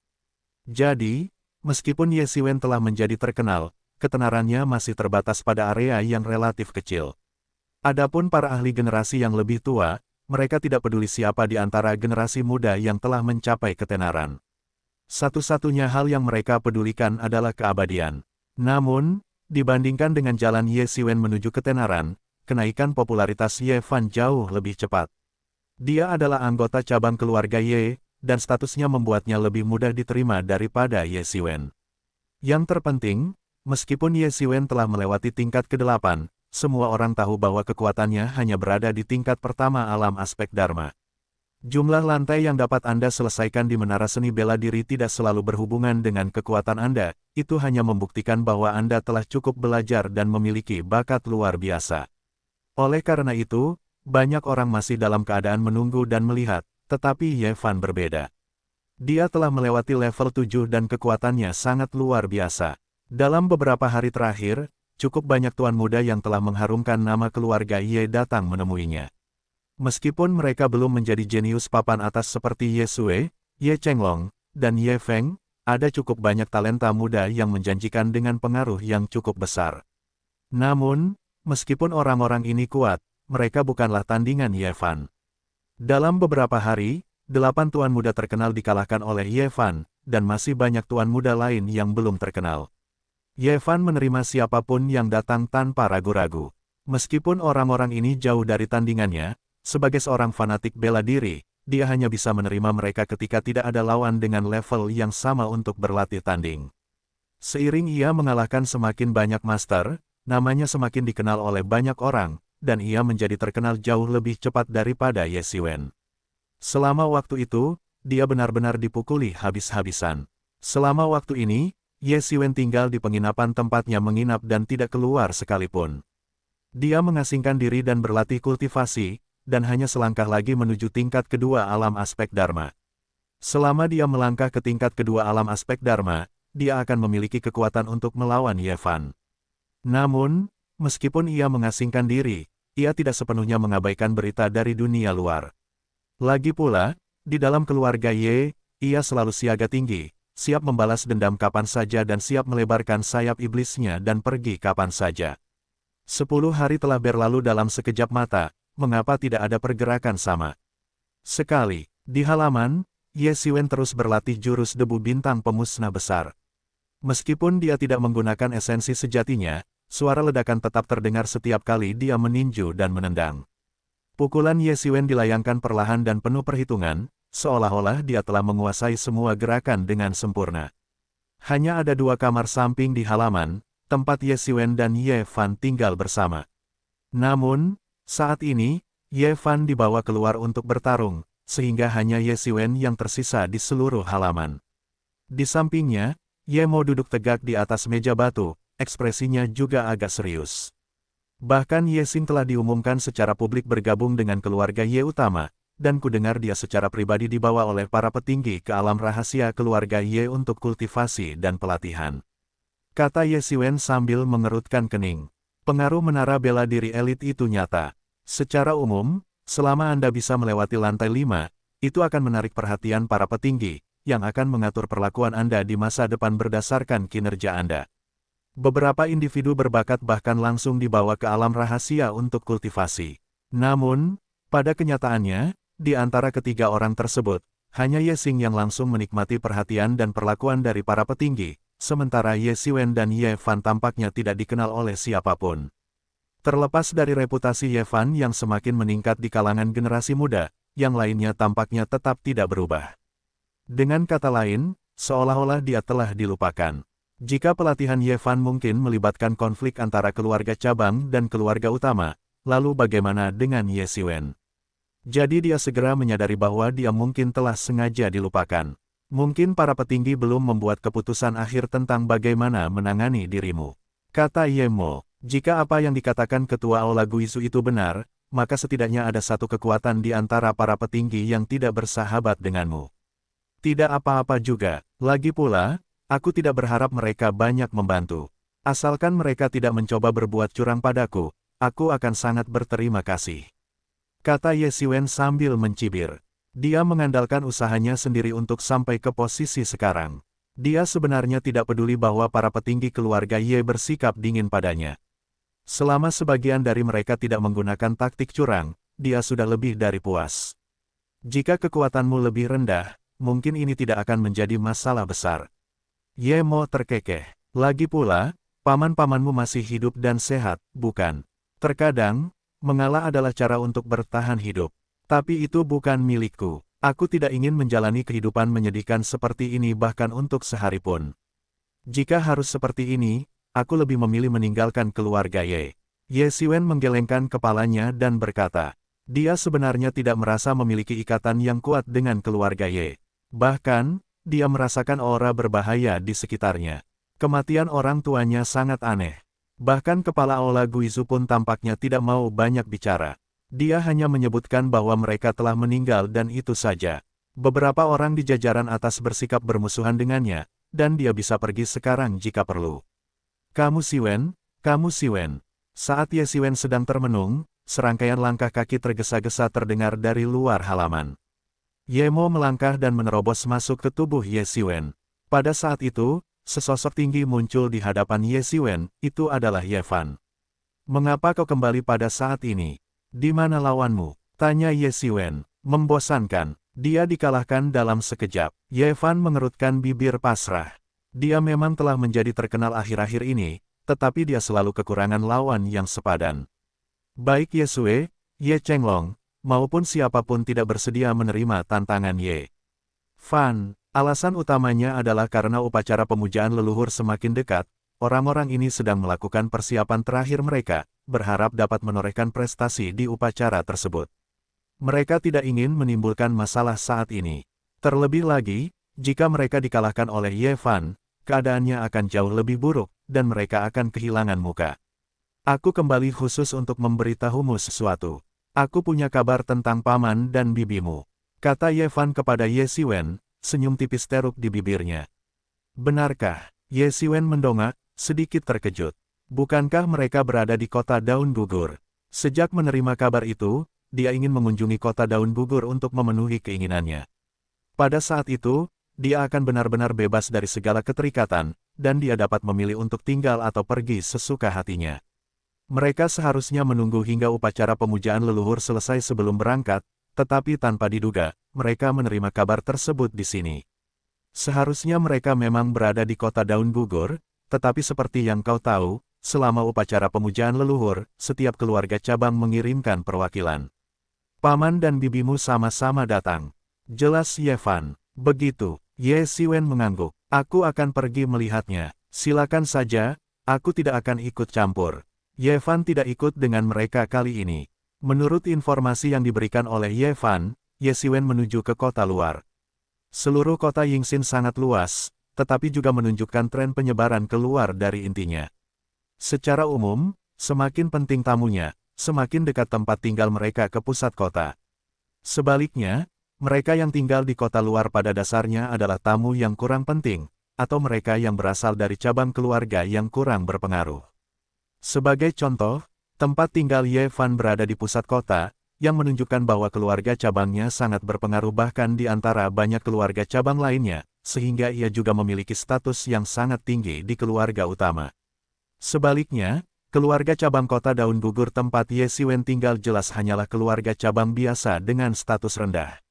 Jadi, meskipun Ye Xiwen telah menjadi terkenal, ketenarannya masih terbatas pada area yang relatif kecil. Adapun para ahli generasi yang lebih tua, mereka tidak peduli siapa di antara generasi muda yang telah mencapai ketenaran. Satu-satunya hal yang mereka pedulikan adalah keabadian. Namun, dibandingkan dengan jalan Ye Xiwen menuju ketenaran, kenaikan popularitas Ye Fan jauh lebih cepat. Dia adalah anggota cabang keluarga Ye, dan statusnya membuatnya lebih mudah diterima daripada Ye Xiwen. Yang terpenting, meskipun Ye Xiwen telah melewati tingkat ke-8, semua orang tahu bahwa kekuatannya hanya berada di tingkat pertama alam aspek Dharma. Jumlah lantai yang dapat Anda selesaikan di menara seni bela diri tidak selalu berhubungan dengan kekuatan Anda, itu hanya membuktikan bahwa Anda telah cukup belajar dan memiliki bakat luar biasa. Oleh karena itu, banyak orang masih dalam keadaan menunggu dan melihat, tetapi Ye Fan berbeda. Dia telah melewati level 7 dan kekuatannya sangat luar biasa. Dalam beberapa hari terakhir, cukup banyak tuan muda yang telah mengharumkan nama keluarga Ye datang menemuinya. Meskipun mereka belum menjadi jenius papan atas seperti Ye Sui, Ye Chenglong, dan Ye Feng, ada cukup banyak talenta muda yang menjanjikan dengan pengaruh yang cukup besar. Namun, meskipun orang-orang ini kuat, mereka bukanlah tandingan Ye Fan. Dalam beberapa hari, 8 tuan muda terkenal dikalahkan oleh Ye Fan, dan masih banyak tuan muda lain yang belum terkenal. Ye Fan menerima siapapun yang datang tanpa ragu-ragu. Meskipun orang-orang ini jauh dari tandingannya, sebagai seorang fanatik bela diri, dia hanya bisa menerima mereka ketika tidak ada lawan dengan level yang sama untuk berlatih tanding. Seiring ia mengalahkan semakin banyak master, namanya semakin dikenal oleh banyak orang, dan ia menjadi terkenal jauh lebih cepat daripada Ye Xiwen. Selama waktu itu, dia benar-benar dipukuli habis-habisan. Selama waktu ini, Ye Xiwen tinggal di penginapan tempatnya menginap dan tidak keluar sekalipun. Dia mengasingkan diri dan berlatih kultivasi, dan hanya selangkah lagi menuju tingkat kedua alam aspek Dharma. Selama dia melangkah ke tingkat kedua alam aspek Dharma, dia akan memiliki kekuatan untuk melawan Ye Fan. Namun, meskipun ia mengasingkan diri, ia tidak sepenuhnya mengabaikan berita dari dunia luar. Lagi pula, di dalam keluarga Ye, ia selalu siaga tinggi, siap membalas dendam kapan saja dan siap melebarkan sayap iblisnya dan pergi kapan saja. 10 hari telah berlalu dalam sekejap mata, mengapa tidak ada pergerakan sama sekali. Di halaman, Ye Xiwen terus berlatih jurus debu bintang pemusnah besar. Meskipun dia tidak menggunakan esensi sejatinya, suara ledakan tetap terdengar setiap kali dia meninju dan menendang. Pukulan Ye Xiwen dilayangkan perlahan dan penuh perhitungan, seolah-olah dia telah menguasai semua gerakan dengan sempurna. Hanya ada 2 kamar samping di halaman, tempat Ye Xiwen dan Ye Fan tinggal bersama. Namun, saat ini, Ye Fan dibawa keluar untuk bertarung, sehingga hanya Ye Xiwen yang tersisa di seluruh halaman. Di sampingnya, Ye Mo duduk tegak di atas meja batu, ekspresinya juga agak serius. Bahkan Ye Xing telah diumumkan secara publik bergabung dengan keluarga Ye utama, dan kudengar dia secara pribadi dibawa oleh para petinggi ke alam rahasia keluarga Ye untuk kultivasi dan pelatihan. Kata Ye Xiwen sambil mengerutkan kening. Pengaruh menara bela diri elit itu nyata. Secara umum, selama Anda bisa melewati lantai 5, itu akan menarik perhatian para petinggi, yang akan mengatur perlakuan Anda di masa depan berdasarkan kinerja Anda. Beberapa individu berbakat bahkan langsung dibawa ke alam rahasia untuk kultivasi. Namun, pada kenyataannya, di antara ketiga orang tersebut, hanya Ye Xing yang langsung menikmati perhatian dan perlakuan dari para petinggi, sementara Ye Xiwen dan Ye Fan tampaknya tidak dikenal oleh siapapun. Terlepas dari reputasi Ye Fan yang semakin meningkat di kalangan generasi muda, yang lainnya tampaknya tetap tidak berubah. Dengan kata lain, seolah-olah dia telah dilupakan. Jika pelatihan Ye Fan mungkin melibatkan konflik antara keluarga cabang dan keluarga utama, lalu bagaimana dengan Ye Xiwen? Jadi dia segera menyadari bahwa dia mungkin telah sengaja dilupakan. Mungkin para petinggi belum membuat keputusan akhir tentang bagaimana menangani dirimu. Kata Ye Mo, jika apa yang dikatakan Ketua Aula Guizu itu benar, maka setidaknya ada satu kekuatan di antara para petinggi yang tidak bersahabat denganmu. Tidak apa-apa juga, lagi pula, aku tidak berharap mereka banyak membantu. Asalkan mereka tidak mencoba berbuat curang padaku, aku akan sangat berterima kasih. kata Ye Xiwen sambil mencibir. Dia mengandalkan usahanya sendiri untuk sampai ke posisi sekarang. Dia sebenarnya tidak peduli bahwa para petinggi keluarga Ye bersikap dingin padanya. Selama sebagian dari mereka tidak menggunakan taktik curang, dia sudah lebih dari puas. Jika kekuatanmu lebih rendah, mungkin ini tidak akan menjadi masalah besar. Ye Mo terkekeh. Lagi pula, paman-pamanmu masih hidup dan sehat, bukan? Terkadang, mengalah adalah cara untuk bertahan hidup. Tapi itu bukan milikku. Aku tidak ingin menjalani kehidupan menyedihkan seperti ini bahkan untuk sehari pun. Jika harus seperti ini, aku lebih memilih meninggalkan keluarga Ye. Ye Xiwen menggelengkan kepalanya dan berkata, dia sebenarnya tidak merasa memiliki ikatan yang kuat dengan keluarga Ye. Bahkan, dia merasakan aura berbahaya di sekitarnya. Kematian orang tuanya sangat aneh. Bahkan kepala Aula Guizu pun tampaknya tidak mau banyak bicara. Dia hanya menyebutkan bahwa mereka telah meninggal dan itu saja. Beberapa orang di jajaran atas bersikap bermusuhan dengannya, dan dia bisa pergi sekarang jika perlu. Kamu Xiwen, kamu Xiwen. Saat Ye Xiwen sedang termenung, serangkaian langkah kaki tergesa-gesa terdengar dari luar halaman. Ye Mo melangkah dan menerobos masuk ke tubuh Ye Xiwen. Pada saat itu, sesosok tinggi muncul di hadapan Ye Xiwen, itu adalah Ye Fan. Mengapa kau kembali pada saat ini? Di mana lawanmu? Tanya Ye Xiwen. Membosankan. Dia dikalahkan dalam sekejap. Ye Fan mengerutkan bibir pasrah. Dia memang telah menjadi terkenal akhir-akhir ini, tetapi dia selalu kekurangan lawan yang sepadan. Baik Ye Sue, Ye Chenglong, maupun siapapun tidak bersedia menerima tantangan Ye Fan. Alasan utamanya adalah karena upacara pemujaan leluhur semakin dekat, orang-orang ini sedang melakukan persiapan terakhir mereka, berharap dapat menorehkan prestasi di upacara tersebut. Mereka tidak ingin menimbulkan masalah saat ini. Terlebih lagi, jika mereka dikalahkan oleh Ye Fan, keadaannya akan jauh lebih buruk, dan mereka akan kehilangan muka. Aku kembali khusus untuk memberitahumu sesuatu. Aku punya kabar tentang paman dan bibimu. Kata Ye Fan kepada Ye Xiwen, senyum tipis teruk di bibirnya. Benarkah? Ye Xiwen mendongak, sedikit terkejut. Bukankah mereka berada di kota daun gugur? Sejak menerima kabar itu, dia ingin mengunjungi kota daun gugur untuk memenuhi keinginannya. Pada saat itu, dia akan benar-benar bebas dari segala keterikatan, dan dia dapat memilih untuk tinggal atau pergi sesuka hatinya. Mereka seharusnya menunggu hingga upacara pemujaan leluhur selesai sebelum berangkat, tetapi tanpa diduga, mereka menerima kabar tersebut di sini. Seharusnya mereka memang berada di kota daun gugur, tetapi seperti yang kau tahu, selama upacara pemujaan leluhur, setiap keluarga cabang mengirimkan perwakilan. Paman dan bibimu sama-sama datang. Jelas Ye Fan. Begitu, Ye Xiwen mengangguk. Aku akan pergi melihatnya. Silakan saja, aku tidak akan ikut campur. Ye Fan tidak ikut dengan mereka kali ini. Menurut informasi yang diberikan oleh Ye Fan, Ye Xiwen menuju ke kota luar. Seluruh kota Yingxin sangat luas, tetapi juga menunjukkan tren penyebaran keluar dari intinya. Secara umum, semakin penting tamunya, semakin dekat tempat tinggal mereka ke pusat kota. Sebaliknya, mereka yang tinggal di kota luar pada dasarnya adalah tamu yang kurang penting, atau mereka yang berasal dari cabang keluarga yang kurang berpengaruh. Sebagai contoh, tempat tinggal Ye Fan berada di pusat kota, yang menunjukkan bahwa keluarga cabangnya sangat berpengaruh bahkan di antara banyak keluarga cabang lainnya, sehingga ia juga memiliki status yang sangat tinggi di keluarga utama. Sebaliknya, keluarga cabang kota daun gugur tempat Ye Xiwen tinggal jelas hanyalah keluarga cabang biasa dengan status rendah.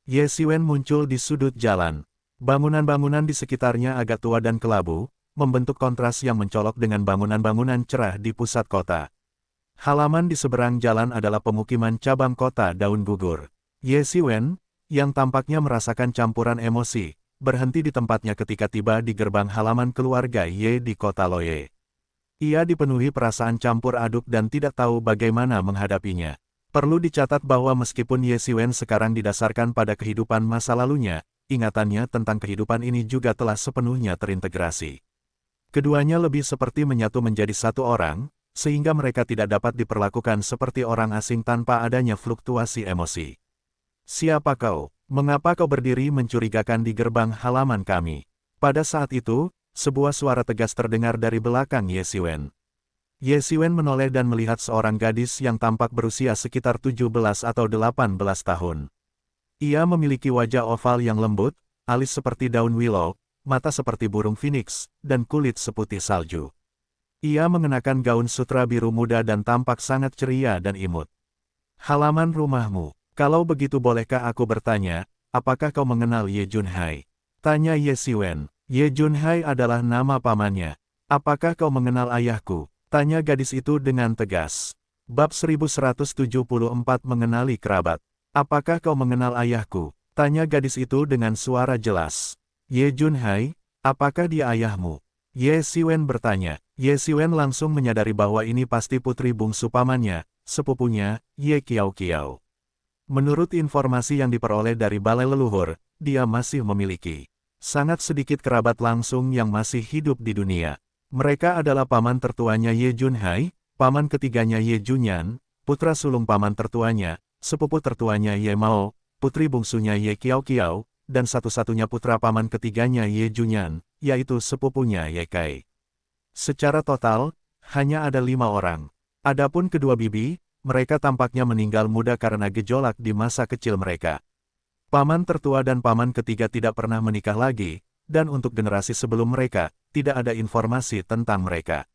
Ye Xiwen muncul di sudut jalan. Bangunan-bangunan di sekitarnya agak tua dan kelabu, membentuk kontras yang mencolok dengan bangunan-bangunan cerah di pusat kota. Halaman di seberang jalan adalah pemukiman cabang kota daun gugur. Ye Xiwen, yang tampaknya merasakan campuran emosi, berhenti di tempatnya ketika tiba di gerbang halaman keluarga Ye di kota Loye. Ia dipenuhi perasaan campur aduk dan tidak tahu bagaimana menghadapinya. Perlu dicatat bahwa meskipun Ye Xiwen sekarang didasarkan pada kehidupan masa lalunya, ingatannya tentang kehidupan ini juga telah sepenuhnya terintegrasi. Keduanya lebih seperti menyatu menjadi satu orang, sehingga mereka tidak dapat diperlakukan seperti orang asing tanpa adanya fluktuasi emosi. Siapa kau? Mengapa kau berdiri mencurigakan di gerbang halaman kami? Pada saat itu, sebuah suara tegas terdengar dari belakang Ye Xiwen. Ye Xiwen menoleh dan melihat seorang gadis yang tampak berusia sekitar 17 atau 18 tahun. Ia memiliki wajah oval yang lembut, alis seperti daun willow, mata seperti burung phoenix, dan kulit seputih salju. Ia mengenakan gaun sutra biru muda dan tampak sangat ceria dan imut. Halaman rumahmu. Kalau begitu bolehkah aku bertanya, apakah kau mengenal Ye Junhai? Tanya Ye Xiwen. Ye Junhai adalah nama pamannya. Apakah kau mengenal ayahku? Tanya gadis itu dengan tegas. Bab 1174 mengenali kerabat. Apakah kau mengenal ayahku? Tanya gadis itu dengan suara jelas. Ye Junhai, apakah dia ayahmu? Ye Xiwen bertanya. Ye Xiwen langsung menyadari bahwa ini pasti putri bungsu pamannya, sepupunya, Ye Kiao Kiao. Menurut informasi yang diperoleh dari balai leluhur, dia masih memiliki sangat sedikit kerabat langsung yang masih hidup di dunia. Mereka adalah paman tertuanya Ye Junhai, paman ketiganya Ye Junyan, putra sulung paman tertuanya, sepupu tertuanya Ye Mao, putri bungsunya Ye Kiao Kiao, dan satu-satunya putra paman ketiganya Ye Junyan, yaitu sepupunya Ye Kai. Secara total, hanya ada 5 orang. Adapun kedua bibi, mereka tampaknya meninggal muda karena gejolak di masa kecil mereka. Paman tertua dan paman ketiga tidak pernah menikah lagi, dan untuk generasi sebelum mereka, tidak ada informasi tentang mereka.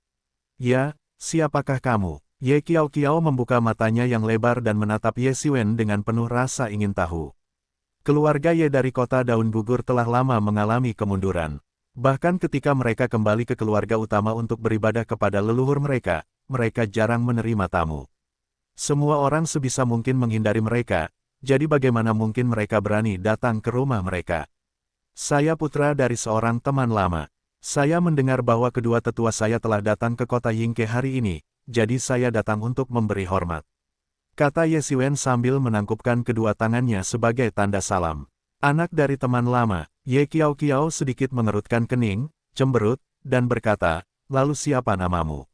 Ya, siapakah kamu? Ye Kiao Kiao membuka matanya yang lebar dan menatap Ye Xiwen dengan penuh rasa ingin tahu. Keluarga Ye dari kota Daun Gugur telah lama mengalami kemunduran. Bahkan ketika mereka kembali ke keluarga utama untuk beribadah kepada leluhur mereka, mereka jarang menerima tamu. Semua orang sebisa mungkin menghindari mereka, jadi bagaimana mungkin mereka berani datang ke rumah mereka? Saya putra dari seorang teman lama. Saya mendengar bahwa kedua tetua saya telah datang ke kota Yingke hari ini, jadi saya datang untuk memberi hormat. Kata Ye Xiwen sambil menangkupkan kedua tangannya sebagai tanda salam. Anak dari teman lama, Ye Kiao Kiao sedikit mengerutkan kening, cemberut, dan berkata, lalu siapa namamu?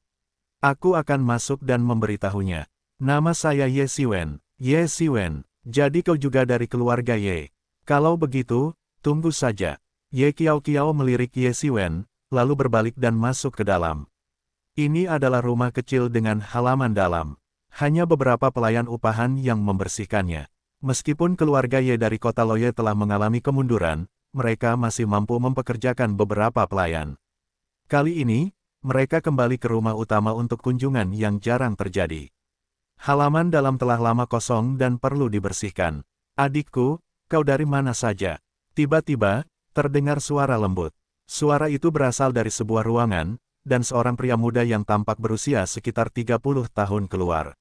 Aku akan masuk dan memberitahunya. Nama saya Ye Xiwen. Ye Xiwen, jadi kau juga dari keluarga Ye. Kalau begitu, tunggu saja. Ye Kiao Kiao melirik Ye Xiwen, lalu berbalik dan masuk ke dalam. Ini adalah rumah kecil dengan halaman dalam. Hanya beberapa pelayan upahan yang membersihkannya. Meskipun keluarga Ye dari kota Loye telah mengalami kemunduran, mereka masih mampu mempekerjakan beberapa pelayan. Kali ini, mereka kembali ke rumah utama untuk kunjungan yang jarang terjadi. Halaman dalam telah lama kosong dan perlu dibersihkan. Adikku, kau dari mana saja? Tiba-tiba, terdengar suara lembut. Suara itu berasal dari sebuah ruangan, dan seorang pria muda yang tampak berusia sekitar 30 tahun keluar.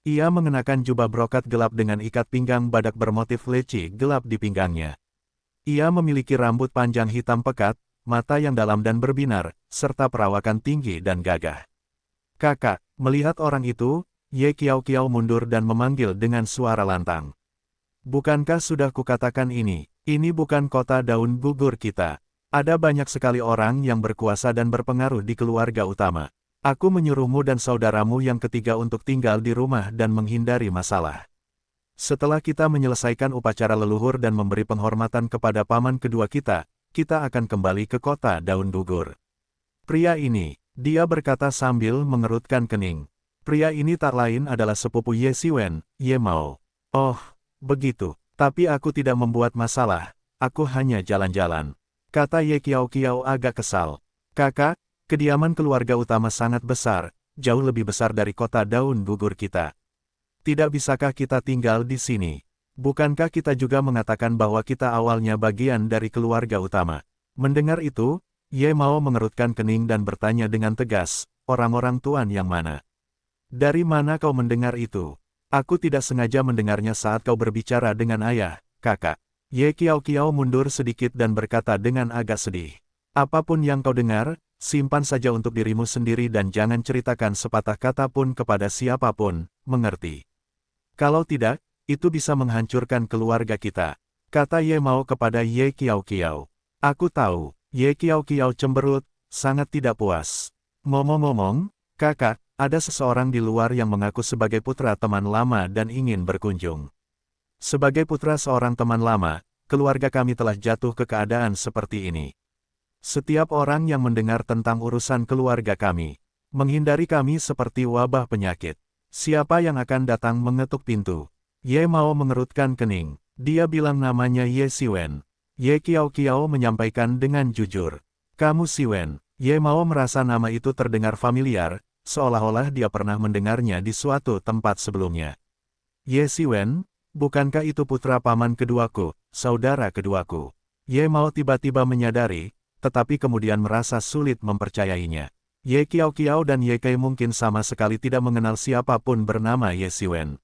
Ia mengenakan jubah brokat gelap dengan ikat pinggang badak bermotif leci gelap di pinggangnya. Ia memiliki rambut panjang hitam pekat, mata yang dalam dan berbinar, serta perawakan tinggi dan gagah. Kakak, melihat orang itu, Ye Kiao Kiao mundur dan memanggil dengan suara lantang. Bukankah sudah kukatakan ini bukan kota Daun Gugur kita. Ada banyak sekali orang yang berkuasa dan berpengaruh di keluarga utama. Aku menyuruhmu dan saudaramu yang ketiga untuk tinggal di rumah dan menghindari masalah. Setelah kita menyelesaikan upacara leluhur dan memberi penghormatan kepada paman kedua kita, kita akan kembali ke kota Daun Gugur. Pria ini, dia berkata sambil mengerutkan kening. Pria ini tak lain adalah sepupu Ye Xiwen, Ye Mao. Oh, begitu. Tapi aku tidak membuat masalah, aku hanya jalan-jalan. Kata Ye Kiao Kiao agak kesal. Kakak, kediaman keluarga utama sangat besar, jauh lebih besar dari kota Daun Gugur kita. Tidak bisakah kita tinggal di sini? Bukankah kita juga mengatakan bahwa kita awalnya bagian dari keluarga utama? Mendengar itu, Ye Mao mengerutkan kening dan bertanya dengan tegas, orang-orang tuan yang mana? Dari mana kau mendengar itu? Aku tidak sengaja mendengarnya saat kau berbicara dengan ayah, kakak. Ye Kiao Kiao mundur sedikit dan berkata dengan agak sedih. Apapun yang kau dengar, simpan saja untuk dirimu sendiri dan jangan ceritakan sepatah kata pun kepada siapapun, mengerti? Kalau tidak, itu bisa menghancurkan keluarga kita. Kata Ye Mao kepada Ye Kiao Kiao. Aku tahu, Ye Kiao Kiao cemberut, sangat tidak puas. Ngomong-ngomong, kakak, ada seseorang di luar yang mengaku sebagai putra teman lama dan ingin berkunjung. Sebagai putra seorang teman lama, keluarga kami telah jatuh ke keadaan seperti ini. Setiap orang yang mendengar tentang urusan keluarga kami, Menghindari kami seperti wabah penyakit. Siapa yang akan datang mengetuk pintu? Ye Mao mengerutkan kening. Dia bilang namanya Ye Siwen. Ye Kiao menyampaikan dengan jujur. Kamu Siwen. Ye Mao merasa nama itu terdengar familiar, seolah-olah dia pernah mendengarnya di suatu tempat sebelumnya. Ye Siwen, bukankah itu putra paman keduaku, saudara keduaku? Ye Mao tiba-tiba menyadari, tetapi kemudian merasa sulit mempercayainya. Ye Kiao dan Ye Kai mungkin sama sekali tidak mengenal siapapun bernama Ye Siwen.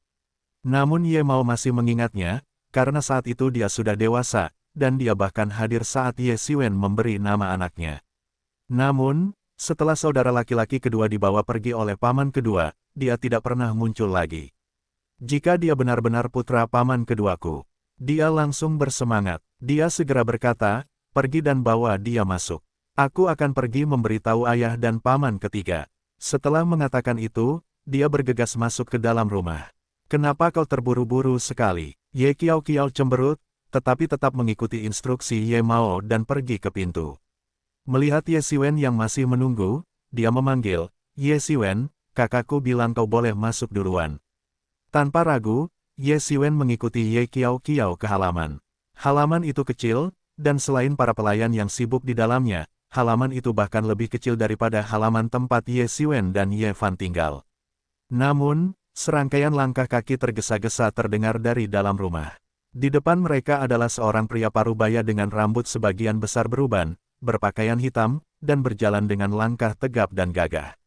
Namun Ye Mao masih mengingatnya, karena saat itu dia sudah dewasa, dan dia bahkan hadir saat Ye Siwen memberi nama anaknya. Namun, setelah saudara laki-laki kedua dibawa pergi oleh paman kedua, dia tidak pernah muncul lagi. Jika dia benar-benar putra paman keduaku, dia langsung bersemangat. Dia segera berkata, pergi dan bawa dia masuk. Aku akan pergi memberitahu ayah dan paman ketiga. Setelah mengatakan itu, dia bergegas masuk ke dalam rumah. Kenapa kau terburu-buru sekali? Ye Kiao cemberut, tetapi tetap mengikuti instruksi Ye Mao dan pergi ke pintu. Melihat Ye Siwen yang masih menunggu, dia memanggil, Ye Siwen, kakakku bilang kau boleh masuk duluan. Tanpa ragu, Ye Siwen mengikuti Ye Kiao ke halaman. Halaman itu kecil, dan selain para pelayan yang sibuk di dalamnya, halaman itu bahkan lebih kecil daripada halaman tempat Ye Siwen dan Ye Fan tinggal. Namun, serangkaian langkah kaki tergesa-gesa terdengar dari dalam rumah. Di depan mereka adalah seorang pria parubaya dengan rambut sebagian besar beruban, berpakaian hitam, dan berjalan dengan langkah tegap dan gagah.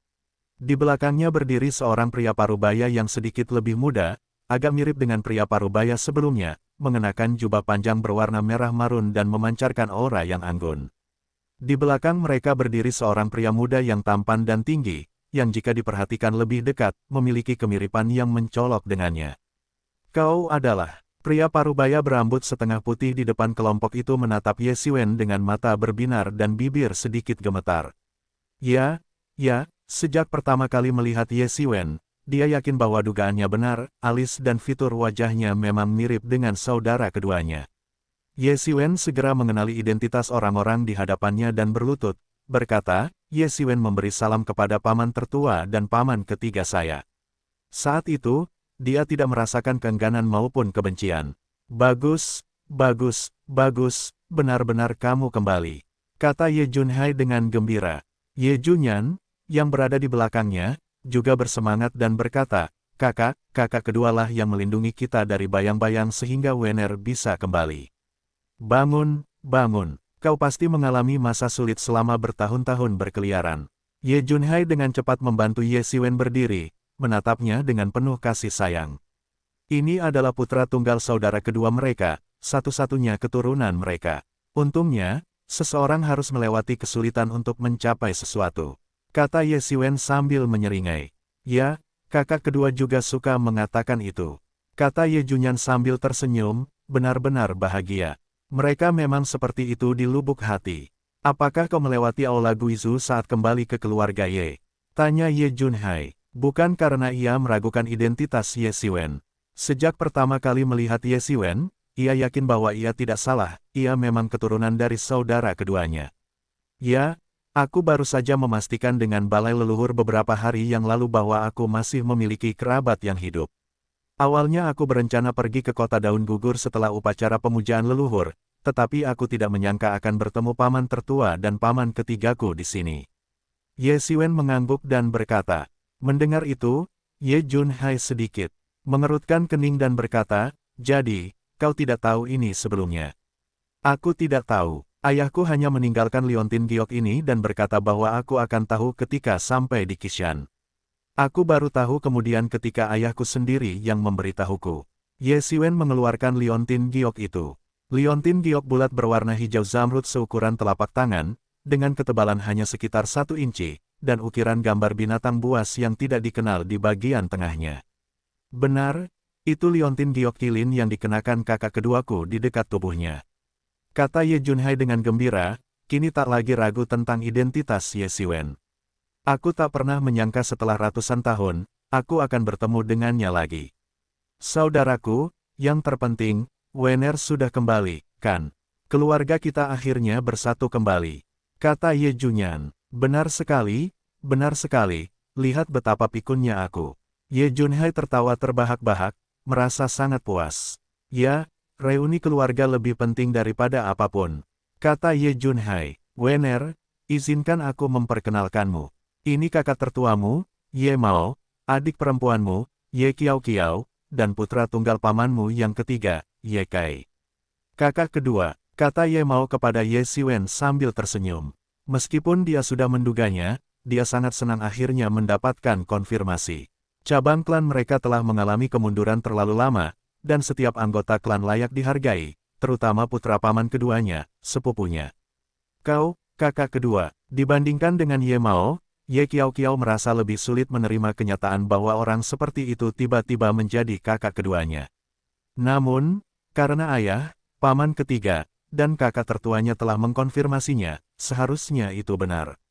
Di belakangnya berdiri seorang pria parubaya yang sedikit lebih muda, agak mirip dengan pria parubaya sebelumnya, mengenakan jubah panjang berwarna merah marun dan memancarkan aura yang anggun. Di belakang mereka berdiri seorang pria muda yang tampan dan tinggi, yang jika diperhatikan lebih dekat, memiliki kemiripan yang mencolok dengannya. Kau adalah... Pria parubaya berambut setengah putih di depan kelompok itu menatap Ye Siwen dengan mata berbinar dan bibir sedikit gemetar. Ya, sejak pertama kali melihat Ye Siwen, dia yakin bahwa dugaannya benar, alis dan fitur wajahnya memang mirip dengan saudara keduanya. Ye Siwen segera mengenali identitas orang-orang di hadapannya dan berlutut, berkata, Ye Siwen memberi salam kepada paman tertua dan paman ketiga saya. Saat itu, dia tidak merasakan keengganan maupun kebencian. Bagus, benar-benar kamu kembali, kata Ye Junhai dengan gembira. Ye Junyan, yang berada di belakangnya, juga bersemangat dan berkata, kakak kedualah yang melindungi kita dari bayang-bayang sehingga Wener bisa kembali. Bangun, kau pasti mengalami masa sulit selama bertahun-tahun berkeliaran. Ye Junhai dengan cepat membantu Ye Siwen berdiri, menatapnya dengan penuh kasih sayang. Ini adalah putra tunggal saudara kedua mereka, satu-satunya keturunan mereka. Untungnya, seseorang harus melewati kesulitan untuk mencapai sesuatu, kata Ye Siwen sambil menyeringai. Ya, kakak kedua juga suka mengatakan itu, kata Ye Junyan sambil tersenyum, benar-benar bahagia. Mereka memang seperti itu di lubuk hati. Apakah kau melewati Aula Guizu saat kembali ke keluarga Ye? Tanya Ye Junhai. Bukan karena ia meragukan identitas Ye Siwen. Sejak pertama kali melihat Ye Siwen, ia yakin bahwa ia tidak salah, ia memang keturunan dari saudara keduanya. Ya, aku baru saja memastikan dengan balai leluhur beberapa hari yang lalu bahwa aku masih memiliki kerabat yang hidup. Awalnya aku berencana pergi ke kota daun gugur setelah upacara pemujaan leluhur, tetapi aku tidak menyangka akan bertemu paman tertua dan paman ketigaku di sini. Ye Siwen mengangguk dan berkata. Mendengar itu, Ye Junhai sedikit mengerutkan kening dan berkata, jadi, kau tidak tahu ini sebelumnya. Aku tidak tahu. Ayahku hanya meninggalkan Liontin Giok ini dan berkata bahwa aku akan tahu ketika sampai di Kishan. Aku baru tahu kemudian ketika ayahku sendiri yang memberitahuku. Ye Siwen mengeluarkan Liontin Giok itu. Liontin Giok bulat berwarna hijau zamrud seukuran telapak tangan, dengan ketebalan hanya sekitar 1 inci. Dan ukiran gambar binatang buas yang tidak dikenal di bagian tengahnya. Benar, itu Liontin Giok Kilin yang dikenakan kakak keduaku di dekat tubuhnya. Kata Ye Junhai dengan gembira, kini tak lagi ragu tentang identitas Ye Siwen. Aku tak pernah menyangka setelah ratusan tahun, aku akan bertemu dengannya lagi. Saudaraku, yang terpenting, Wener sudah kembali, kan? Keluarga kita akhirnya bersatu kembali, kata Ye Junyan. Benar sekali, benar sekali, lihat betapa pikunnya aku. Ye Junhai tertawa terbahak-bahak, merasa sangat puas. Ya, reuni keluarga lebih penting daripada apapun. Kata Ye Junhai, Wener, izinkan aku memperkenalkanmu. Ini kakak tertuamu, Ye Mao, adik perempuanmu, Ye Kiao Kiao, dan putra tunggal pamanmu yang ketiga, Ye Kai. Kakak kedua, kata Ye Mao kepada Ye Siwen sambil tersenyum. Meskipun dia sudah menduganya, dia sangat senang akhirnya mendapatkan konfirmasi. Cabang klan mereka telah mengalami kemunduran terlalu lama, dan setiap anggota klan layak dihargai, terutama putra paman keduanya, sepupunya. Kau, kakak kedua, dibandingkan dengan Ye Mao, Ye Kiao Kiao merasa lebih sulit menerima kenyataan bahwa orang seperti itu tiba-tiba menjadi kakak keduanya. Namun, karena ayah, paman ketiga, dan kakak tertuanya telah mengkonfirmasinya, seharusnya itu benar.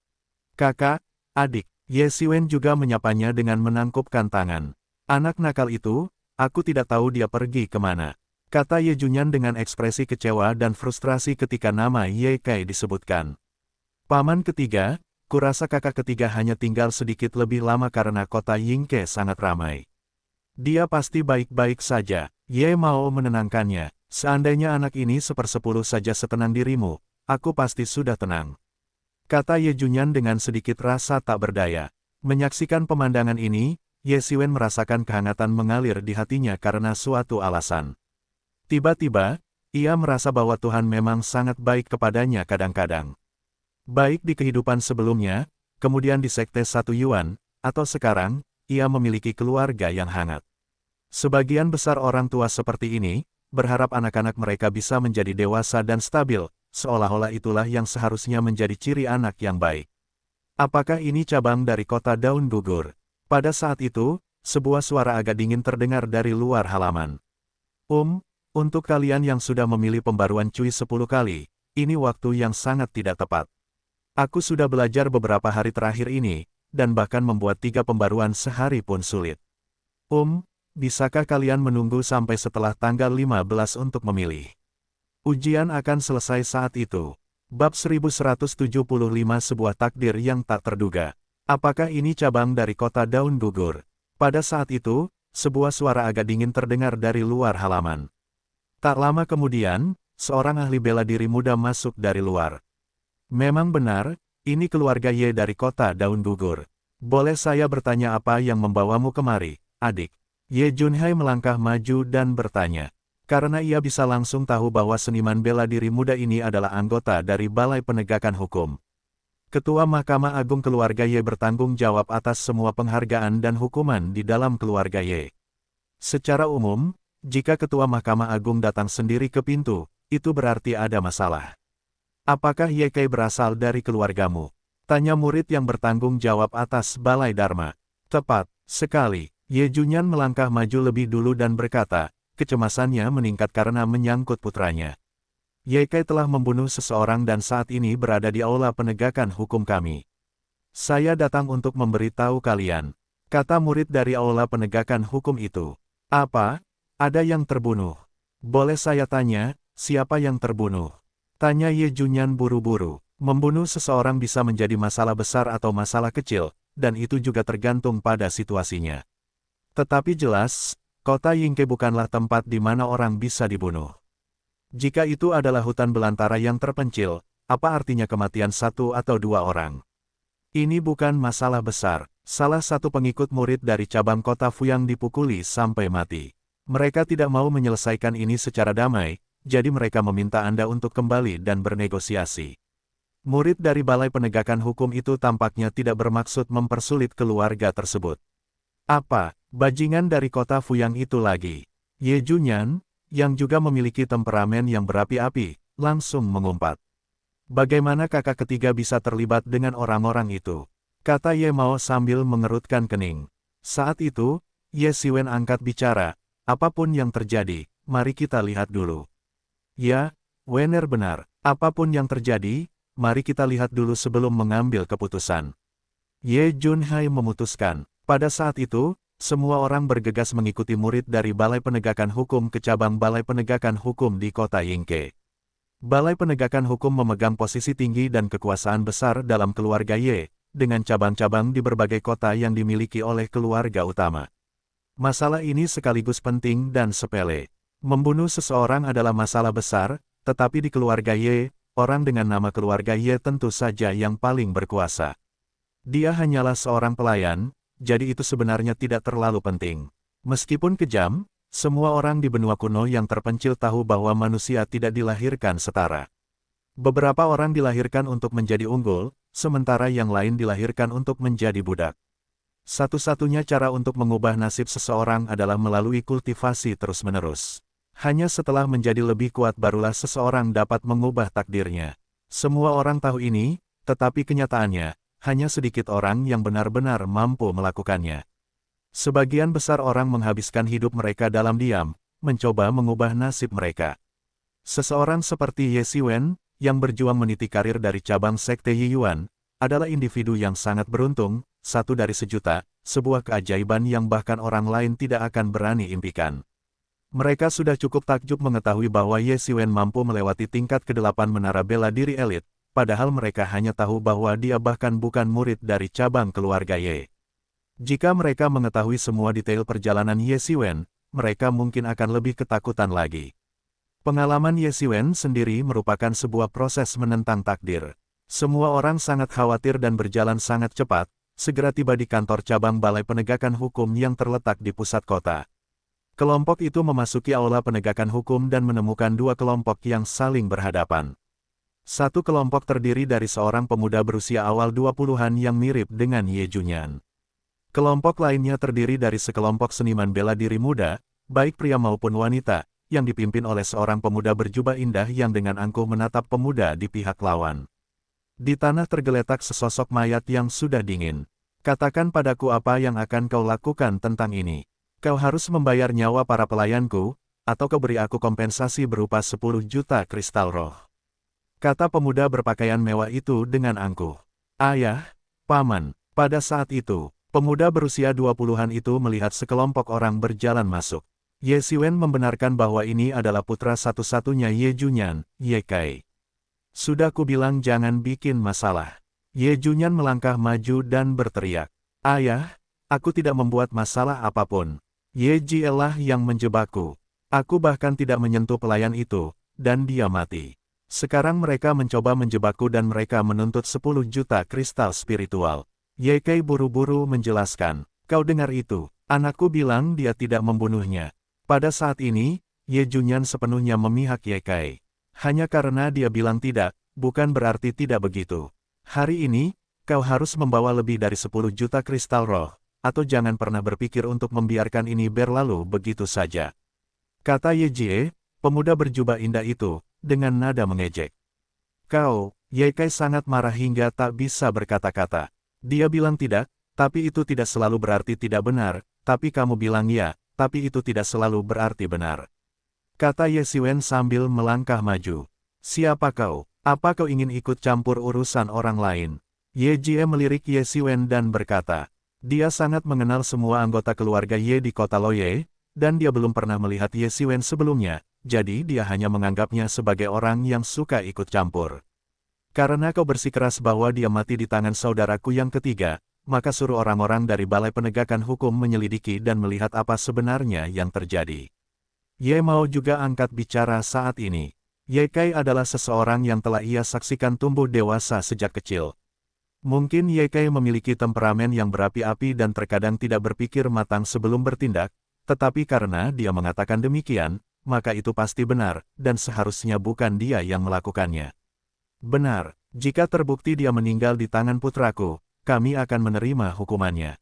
Kakak, adik, Ye Siwen juga menyapanya dengan menangkupkan tangan. Anak nakal itu, aku tidak tahu dia pergi kemana. Kata Ye Junyan dengan ekspresi kecewa dan frustrasi ketika nama Ye Kai disebutkan. Paman ketiga, kurasa kakak ketiga hanya tinggal sedikit lebih lama karena kota Yingke sangat ramai. Dia pasti baik-baik saja, Ye Mao menenangkannya. Seandainya anak ini sepersepuluh saja setenang dirimu, aku pasti sudah tenang. Kata Ye Junyan dengan sedikit rasa tak berdaya. Menyaksikan pemandangan ini, Ye Siwen merasakan kehangatan mengalir di hatinya karena suatu alasan. Tiba-tiba, ia merasa bahwa Tuhan memang sangat baik kepadanya kadang-kadang. Baik di kehidupan sebelumnya, kemudian di Sekte Satu Yuan, atau sekarang, ia memiliki keluarga yang hangat. Sebagian besar orang tua seperti ini, berharap anak-anak mereka bisa menjadi dewasa dan stabil, seolah-olah itulah yang seharusnya menjadi ciri anak yang baik. Apakah ini cabang dari kota daun gugur? Pada saat itu, sebuah suara agak dingin terdengar dari luar halaman. Untuk kalian yang sudah memilih pembaruan Cui 10 kali, ini waktu yang sangat tidak tepat. Aku sudah belajar beberapa hari terakhir ini, dan bahkan membuat 3 pembaruan sehari pun sulit. Bisakah kalian menunggu sampai setelah tanggal 15 untuk memilih? Ujian akan selesai saat itu. Bab 1175 sebuah takdir yang tak terduga. Apakah ini cabang dari kota daun gugur? Pada saat itu, sebuah suara agak dingin terdengar dari luar halaman. Tak lama kemudian, seorang ahli bela diri muda masuk dari luar. Memang benar, ini keluarga Ye dari kota daun gugur. Boleh saya bertanya apa yang membawamu kemari, adik? Ye Junhai melangkah maju dan bertanya. Karena ia bisa langsung tahu bahwa seniman bela diri muda ini adalah anggota dari Balai Penegakan Hukum. Ketua Mahkamah Agung keluarga Ye bertanggung jawab atas semua penghargaan dan hukuman di dalam keluarga Ye. Secara umum, jika Ketua Mahkamah Agung datang sendiri ke pintu, itu berarti ada masalah. Apakah Ye Kai berasal dari keluargamu? Tanya murid yang bertanggung jawab atas Balai Dharma. Tepat sekali. Ye Junyan melangkah maju lebih dulu dan berkata, kecemasannya meningkat karena menyangkut putranya. Ye Kai telah membunuh seseorang dan saat ini berada di aula penegakan hukum kami. Saya datang untuk memberitahu kalian, kata murid dari aula penegakan hukum itu. Apa? Ada yang terbunuh? Boleh saya tanya, siapa yang terbunuh? Tanya Ye Junyan buru-buru. Membunuh seseorang bisa menjadi masalah besar atau masalah kecil, dan itu juga tergantung pada situasinya. Tetapi jelas, kota Yingke bukanlah tempat di mana orang bisa dibunuh. Jika itu adalah hutan belantara yang terpencil, apa artinya kematian 1 atau 2 orang? Ini bukan masalah besar. Salah satu pengikut murid dari cabang kota Fuyang dipukuli sampai mati. Mereka tidak mau menyelesaikan ini secara damai, jadi mereka meminta Anda untuk kembali dan bernegosiasi. Murid dari Balai Penegakan Hukum itu tampaknya tidak bermaksud mempersulit keluarga tersebut. Apa? Bajingan dari kota Fuyang itu lagi. Ye Junyan, yang juga memiliki temperamen yang berapi-api, langsung mengumpat. Bagaimana kakak ketiga bisa terlibat dengan orang-orang itu? Kata Ye Mao sambil mengerutkan kening. Saat itu, Ye Siwen angkat bicara, apapun yang terjadi, mari kita lihat dulu. Ya, Wener benar, apapun yang terjadi, mari kita lihat dulu sebelum mengambil keputusan. Ye Junhai memutuskan. Pada saat itu, semua orang bergegas mengikuti murid dari Balai Penegakan Hukum ke cabang Balai Penegakan Hukum di kota Yingke. Balai Penegakan Hukum memegang posisi tinggi dan kekuasaan besar dalam keluarga Ye, dengan cabang-cabang di berbagai kota yang dimiliki oleh keluarga utama. Masalah ini sekaligus penting dan sepele. Membunuh seseorang adalah masalah besar, tetapi di keluarga Ye, orang dengan nama keluarga Ye tentu saja yang paling berkuasa. Dia hanyalah seorang pelayan, jadi itu sebenarnya tidak terlalu penting. Meskipun kejam, semua orang di benua kuno yang terpencil tahu bahwa manusia tidak dilahirkan setara. Beberapa orang dilahirkan untuk menjadi unggul, sementara yang lain dilahirkan untuk menjadi budak. Satu-satunya cara untuk mengubah nasib seseorang adalah melalui kultivasi terus-menerus. Hanya setelah menjadi lebih kuat barulah seseorang dapat mengubah takdirnya. Semua orang tahu ini, tetapi kenyataannya, hanya sedikit orang yang benar-benar mampu melakukannya. Sebagian besar orang menghabiskan hidup mereka dalam diam, mencoba mengubah nasib mereka. Seseorang seperti Ye Xiwen, yang berjuang meniti karir dari cabang sekte Yiyuan, adalah individu yang sangat beruntung, satu dari sejuta, sebuah keajaiban yang bahkan orang lain tidak akan berani impikan. Mereka sudah cukup takjub mengetahui bahwa Ye Xiwen mampu melewati tingkat ke-8 menara bela diri elit, padahal mereka hanya tahu bahwa dia bahkan bukan murid dari cabang keluarga Ye. Jika mereka mengetahui semua detail perjalanan Ye Xiwen, mereka mungkin akan lebih ketakutan lagi. Pengalaman Ye Xiwen sendiri merupakan sebuah proses menentang takdir. Semua orang sangat khawatir dan berjalan sangat cepat, segera tiba di kantor cabang Balai Penegakan Hukum yang terletak di pusat kota. Kelompok itu memasuki aula penegakan hukum dan menemukan dua kelompok yang saling berhadapan. Satu kelompok terdiri dari seorang pemuda berusia awal 20-an yang mirip dengan Ye Junyan. Kelompok lainnya terdiri dari sekelompok seniman bela diri muda, baik pria maupun wanita, yang dipimpin oleh seorang pemuda berjubah indah yang dengan angkuh menatap pemuda di pihak lawan. Di tanah tergeletak sesosok mayat yang sudah dingin. Katakan padaku apa yang akan kau lakukan tentang ini. Kau harus membayar nyawa para pelayanku, atau kau beri aku kompensasi berupa 10 juta kristal roh. Kata pemuda berpakaian mewah itu dengan angkuh. Ayah, paman, pada saat itu, pemuda berusia 20-an itu melihat sekelompok orang berjalan masuk. Ye Xiwen membenarkan bahwa ini adalah putra satu-satunya Ye Junyan, Ye Kai. Sudah kubilang jangan bikin masalah. Ye Junyan melangkah maju dan berteriak. Ayah, aku tidak membuat masalah apapun. Ye Jie lah yang menjebakku. Aku bahkan tidak menyentuh pelayan itu, dan dia mati. Sekarang mereka mencoba menjebakku dan mereka menuntut 10 juta kristal spiritual. Ye Kai buru-buru menjelaskan. Kau dengar itu, anakku bilang dia tidak membunuhnya. Pada saat ini, Ye Junyan sepenuhnya memihak Ye Kai. Hanya karena dia bilang tidak, bukan berarti tidak begitu. Hari ini, kau harus membawa lebih dari 10 juta kristal roh, atau jangan pernah berpikir untuk membiarkan ini berlalu begitu saja. Kata Ye Jie, pemuda berjubah indah itu, dengan nada mengejek. Kau, Ye Kai sangat marah hingga tak bisa berkata-kata. Dia bilang tidak, tapi itu tidak selalu berarti tidak benar, tapi kamu bilang ya. Tapi itu tidak selalu berarti benar. Kata Ye Xiwen sambil melangkah maju. Siapa kau? Apa kau ingin ikut campur urusan orang lain? Ye Jie melirik Ye Xiwen dan berkata. Dia sangat mengenal semua anggota keluarga Ye di kota Loye, dan dia belum pernah melihat Ye Xiwen sebelumnya, jadi dia hanya menganggapnya sebagai orang yang suka ikut campur. Karena kau bersikeras bahwa dia mati di tangan saudaraku yang ketiga, maka suruh orang-orang dari Balai Penegakan Hukum menyelidiki dan melihat apa sebenarnya yang terjadi. Ye Mao juga angkat bicara saat ini. Ye Kai adalah seseorang yang telah ia saksikan tumbuh dewasa sejak kecil. Mungkin Ye Kai memiliki temperamen yang berapi-api dan terkadang tidak berpikir matang sebelum bertindak, tetapi karena dia mengatakan demikian, maka itu pasti benar, dan seharusnya bukan dia yang melakukannya. Benar, jika terbukti dia meninggal di tangan putraku, kami akan menerima hukumannya.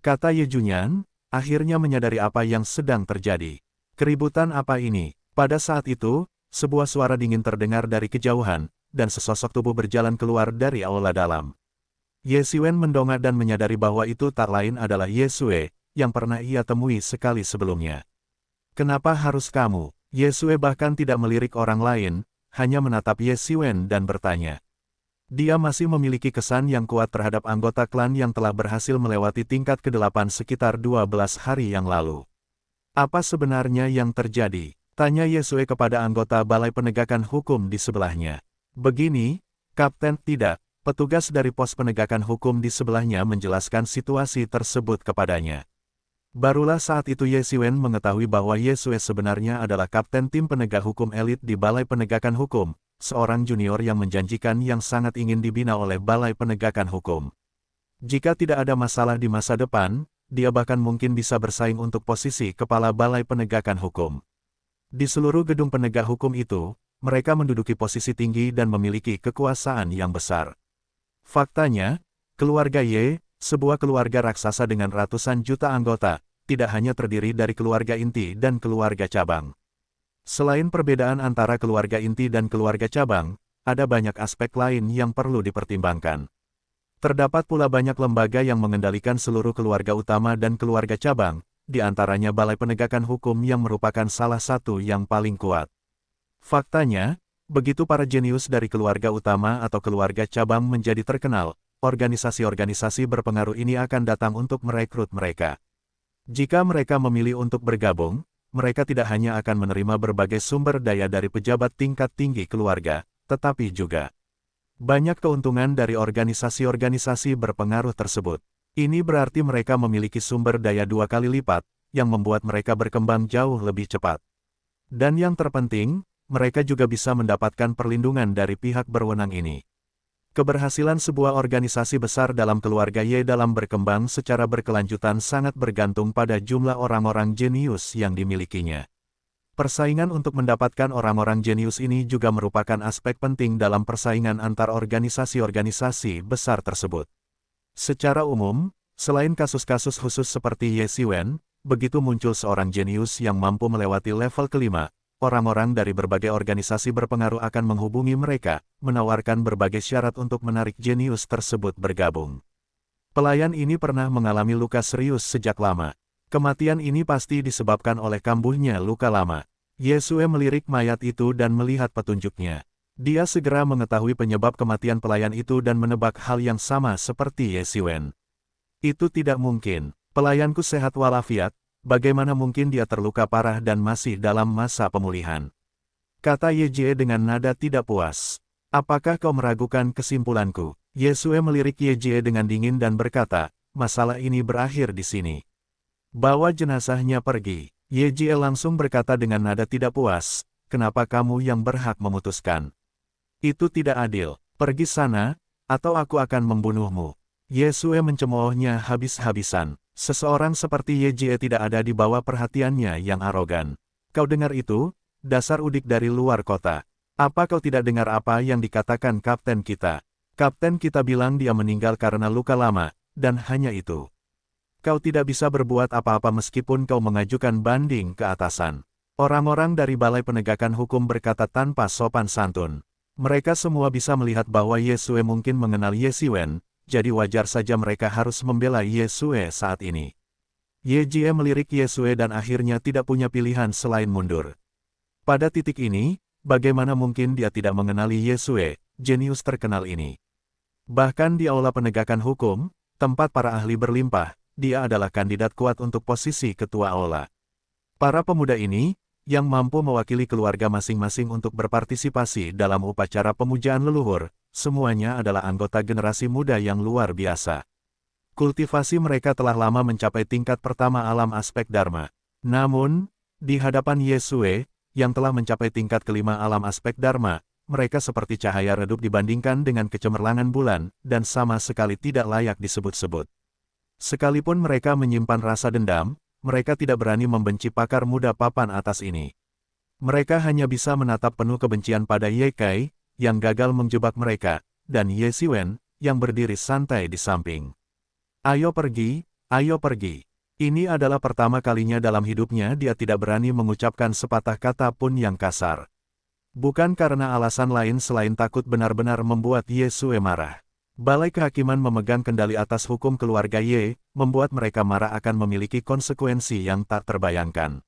Kata Ye Junyan, akhirnya menyadari apa yang sedang terjadi. Keributan apa ini? Pada saat itu, sebuah suara dingin terdengar dari kejauhan, dan sesosok tubuh berjalan keluar dari aula dalam. Ye Xiwen mendongak dan menyadari bahwa itu tak lain adalah Ye Xue, yang pernah ia temui sekali sebelumnya. Kenapa harus kamu? Ye Xue bahkan tidak melirik orang lain, hanya menatap Ye Xiwen dan bertanya. Dia masih memiliki kesan yang kuat terhadap anggota klan yang telah berhasil melewati tingkat ke-8 sekitar 12 hari yang lalu. Apa sebenarnya yang terjadi? Tanya Ye Xue kepada anggota Balai Penegakan Hukum di sebelahnya. Begini, Kapten, tidak. Petugas dari pos penegakan hukum di sebelahnya menjelaskan situasi tersebut kepadanya. Barulah saat itu Ye Siwen mengetahui bahwa Ye Sue sebenarnya adalah kapten tim penegak hukum elit di Balai Penegakan Hukum, seorang junior yang menjanjikan yang sangat ingin dibina oleh Balai Penegakan Hukum. Jika tidak ada masalah di masa depan, dia bahkan mungkin bisa bersaing untuk posisi kepala Balai Penegakan Hukum. Di seluruh gedung penegak hukum itu, mereka menduduki posisi tinggi dan memiliki kekuasaan yang besar. Faktanya, keluarga Ye, sebuah keluarga raksasa dengan ratusan juta anggota, tidak hanya terdiri dari keluarga inti dan keluarga cabang. Selain perbedaan antara keluarga inti dan keluarga cabang, ada banyak aspek lain yang perlu dipertimbangkan. Terdapat pula banyak lembaga yang mengendalikan seluruh keluarga utama dan keluarga cabang, di antaranya Balai Penegakan Hukum yang merupakan salah satu yang paling kuat. Faktanya, begitu para jenius dari keluarga utama atau keluarga cabang menjadi terkenal, organisasi-organisasi berpengaruh ini akan datang untuk merekrut mereka. Jika mereka memilih untuk bergabung, mereka tidak hanya akan menerima berbagai sumber daya dari pejabat tingkat tinggi keluarga, tetapi juga banyak keuntungan dari organisasi-organisasi berpengaruh tersebut. Ini berarti mereka memiliki sumber daya 2 kali lipat, yang membuat mereka berkembang jauh lebih cepat. Dan yang terpenting, mereka juga bisa mendapatkan perlindungan dari pihak berwenang ini. Keberhasilan sebuah organisasi besar dalam keluarga Ye dalam berkembang secara berkelanjutan sangat bergantung pada jumlah orang-orang jenius yang dimilikinya. Persaingan untuk mendapatkan orang-orang jenius ini juga merupakan aspek penting dalam persaingan antar organisasi-organisasi besar tersebut. Secara umum, selain kasus-kasus khusus seperti Ye Siwen, begitu muncul seorang jenius yang mampu melewati level kelima, orang-orang dari berbagai organisasi berpengaruh akan menghubungi mereka, menawarkan berbagai syarat untuk menarik jenius tersebut bergabung. Pelayan ini pernah mengalami luka serius sejak lama. Kematian ini pasti disebabkan oleh kambuhnya luka lama. Ye Sue melirik mayat itu dan melihat petunjuknya. Dia segera mengetahui penyebab kematian pelayan itu dan menebak hal yang sama seperti Ye Siwen. Itu tidak mungkin. Pelayanku sehat walafiat. Bagaimana mungkin dia terluka parah dan masih dalam masa pemulihan? Kata Ye Jie dengan nada tidak puas. Apakah kau meragukan kesimpulanku? Ye Sue melirik Ye Jie dengan dingin dan berkata, masalah ini berakhir di sini. Bawa jenazahnya pergi. Ye Jie langsung berkata dengan nada tidak puas, kenapa kamu yang berhak memutuskan? Itu tidak adil. Pergi sana, atau aku akan membunuhmu. Ye Sue mencemoohnya habis-habisan. Seseorang seperti Ye Jie tidak ada di bawah perhatiannya yang arogan. Kau dengar itu? Dasar udik dari luar kota. Apa kau tidak dengar apa yang dikatakan kapten kita? Kapten kita bilang dia meninggal karena luka lama, dan hanya itu. Kau tidak bisa berbuat apa-apa meskipun kau mengajukan banding ke atasan. Orang-orang dari Balai Penegakan Hukum berkata tanpa sopan santun. Mereka semua bisa melihat bahwa Ye Sue mungkin mengenal Ye Siwen, jadi wajar saja mereka harus membela Ye Sue saat ini. Ye Jie melirik Ye Sue dan akhirnya tidak punya pilihan selain mundur. Pada titik ini, bagaimana mungkin dia tidak mengenali Ye Sue, jenius terkenal ini? Bahkan di aula penegakan hukum, tempat para ahli berlimpah, dia adalah kandidat kuat untuk posisi ketua aula. Para pemuda ini, yang mampu mewakili keluarga masing-masing untuk berpartisipasi dalam upacara pemujaan leluhur, semuanya adalah anggota generasi muda yang luar biasa. Kultivasi mereka telah lama mencapai tingkat pertama alam aspek Dharma. Namun, di hadapan Ye Sue, yang telah mencapai tingkat kelima alam aspek Dharma, mereka seperti cahaya redup dibandingkan dengan kecemerlangan bulan, dan sama sekali tidak layak disebut-sebut. Sekalipun mereka menyimpan rasa dendam, mereka tidak berani membenci pakar muda papan atas ini. Mereka hanya bisa menatap penuh kebencian pada Ye Kai, yang gagal menjebak mereka, dan Ye Siwen, yang berdiri santai di samping. Ayo pergi, ayo pergi. Ini adalah pertama kalinya dalam hidupnya dia tidak berani mengucapkan sepatah kata pun yang kasar. Bukan karena alasan lain selain takut benar-benar membuat Ye Sue marah. Balai Kehakiman memegang kendali atas hukum keluarga Ye, membuat mereka marah akan memiliki konsekuensi yang tak terbayangkan.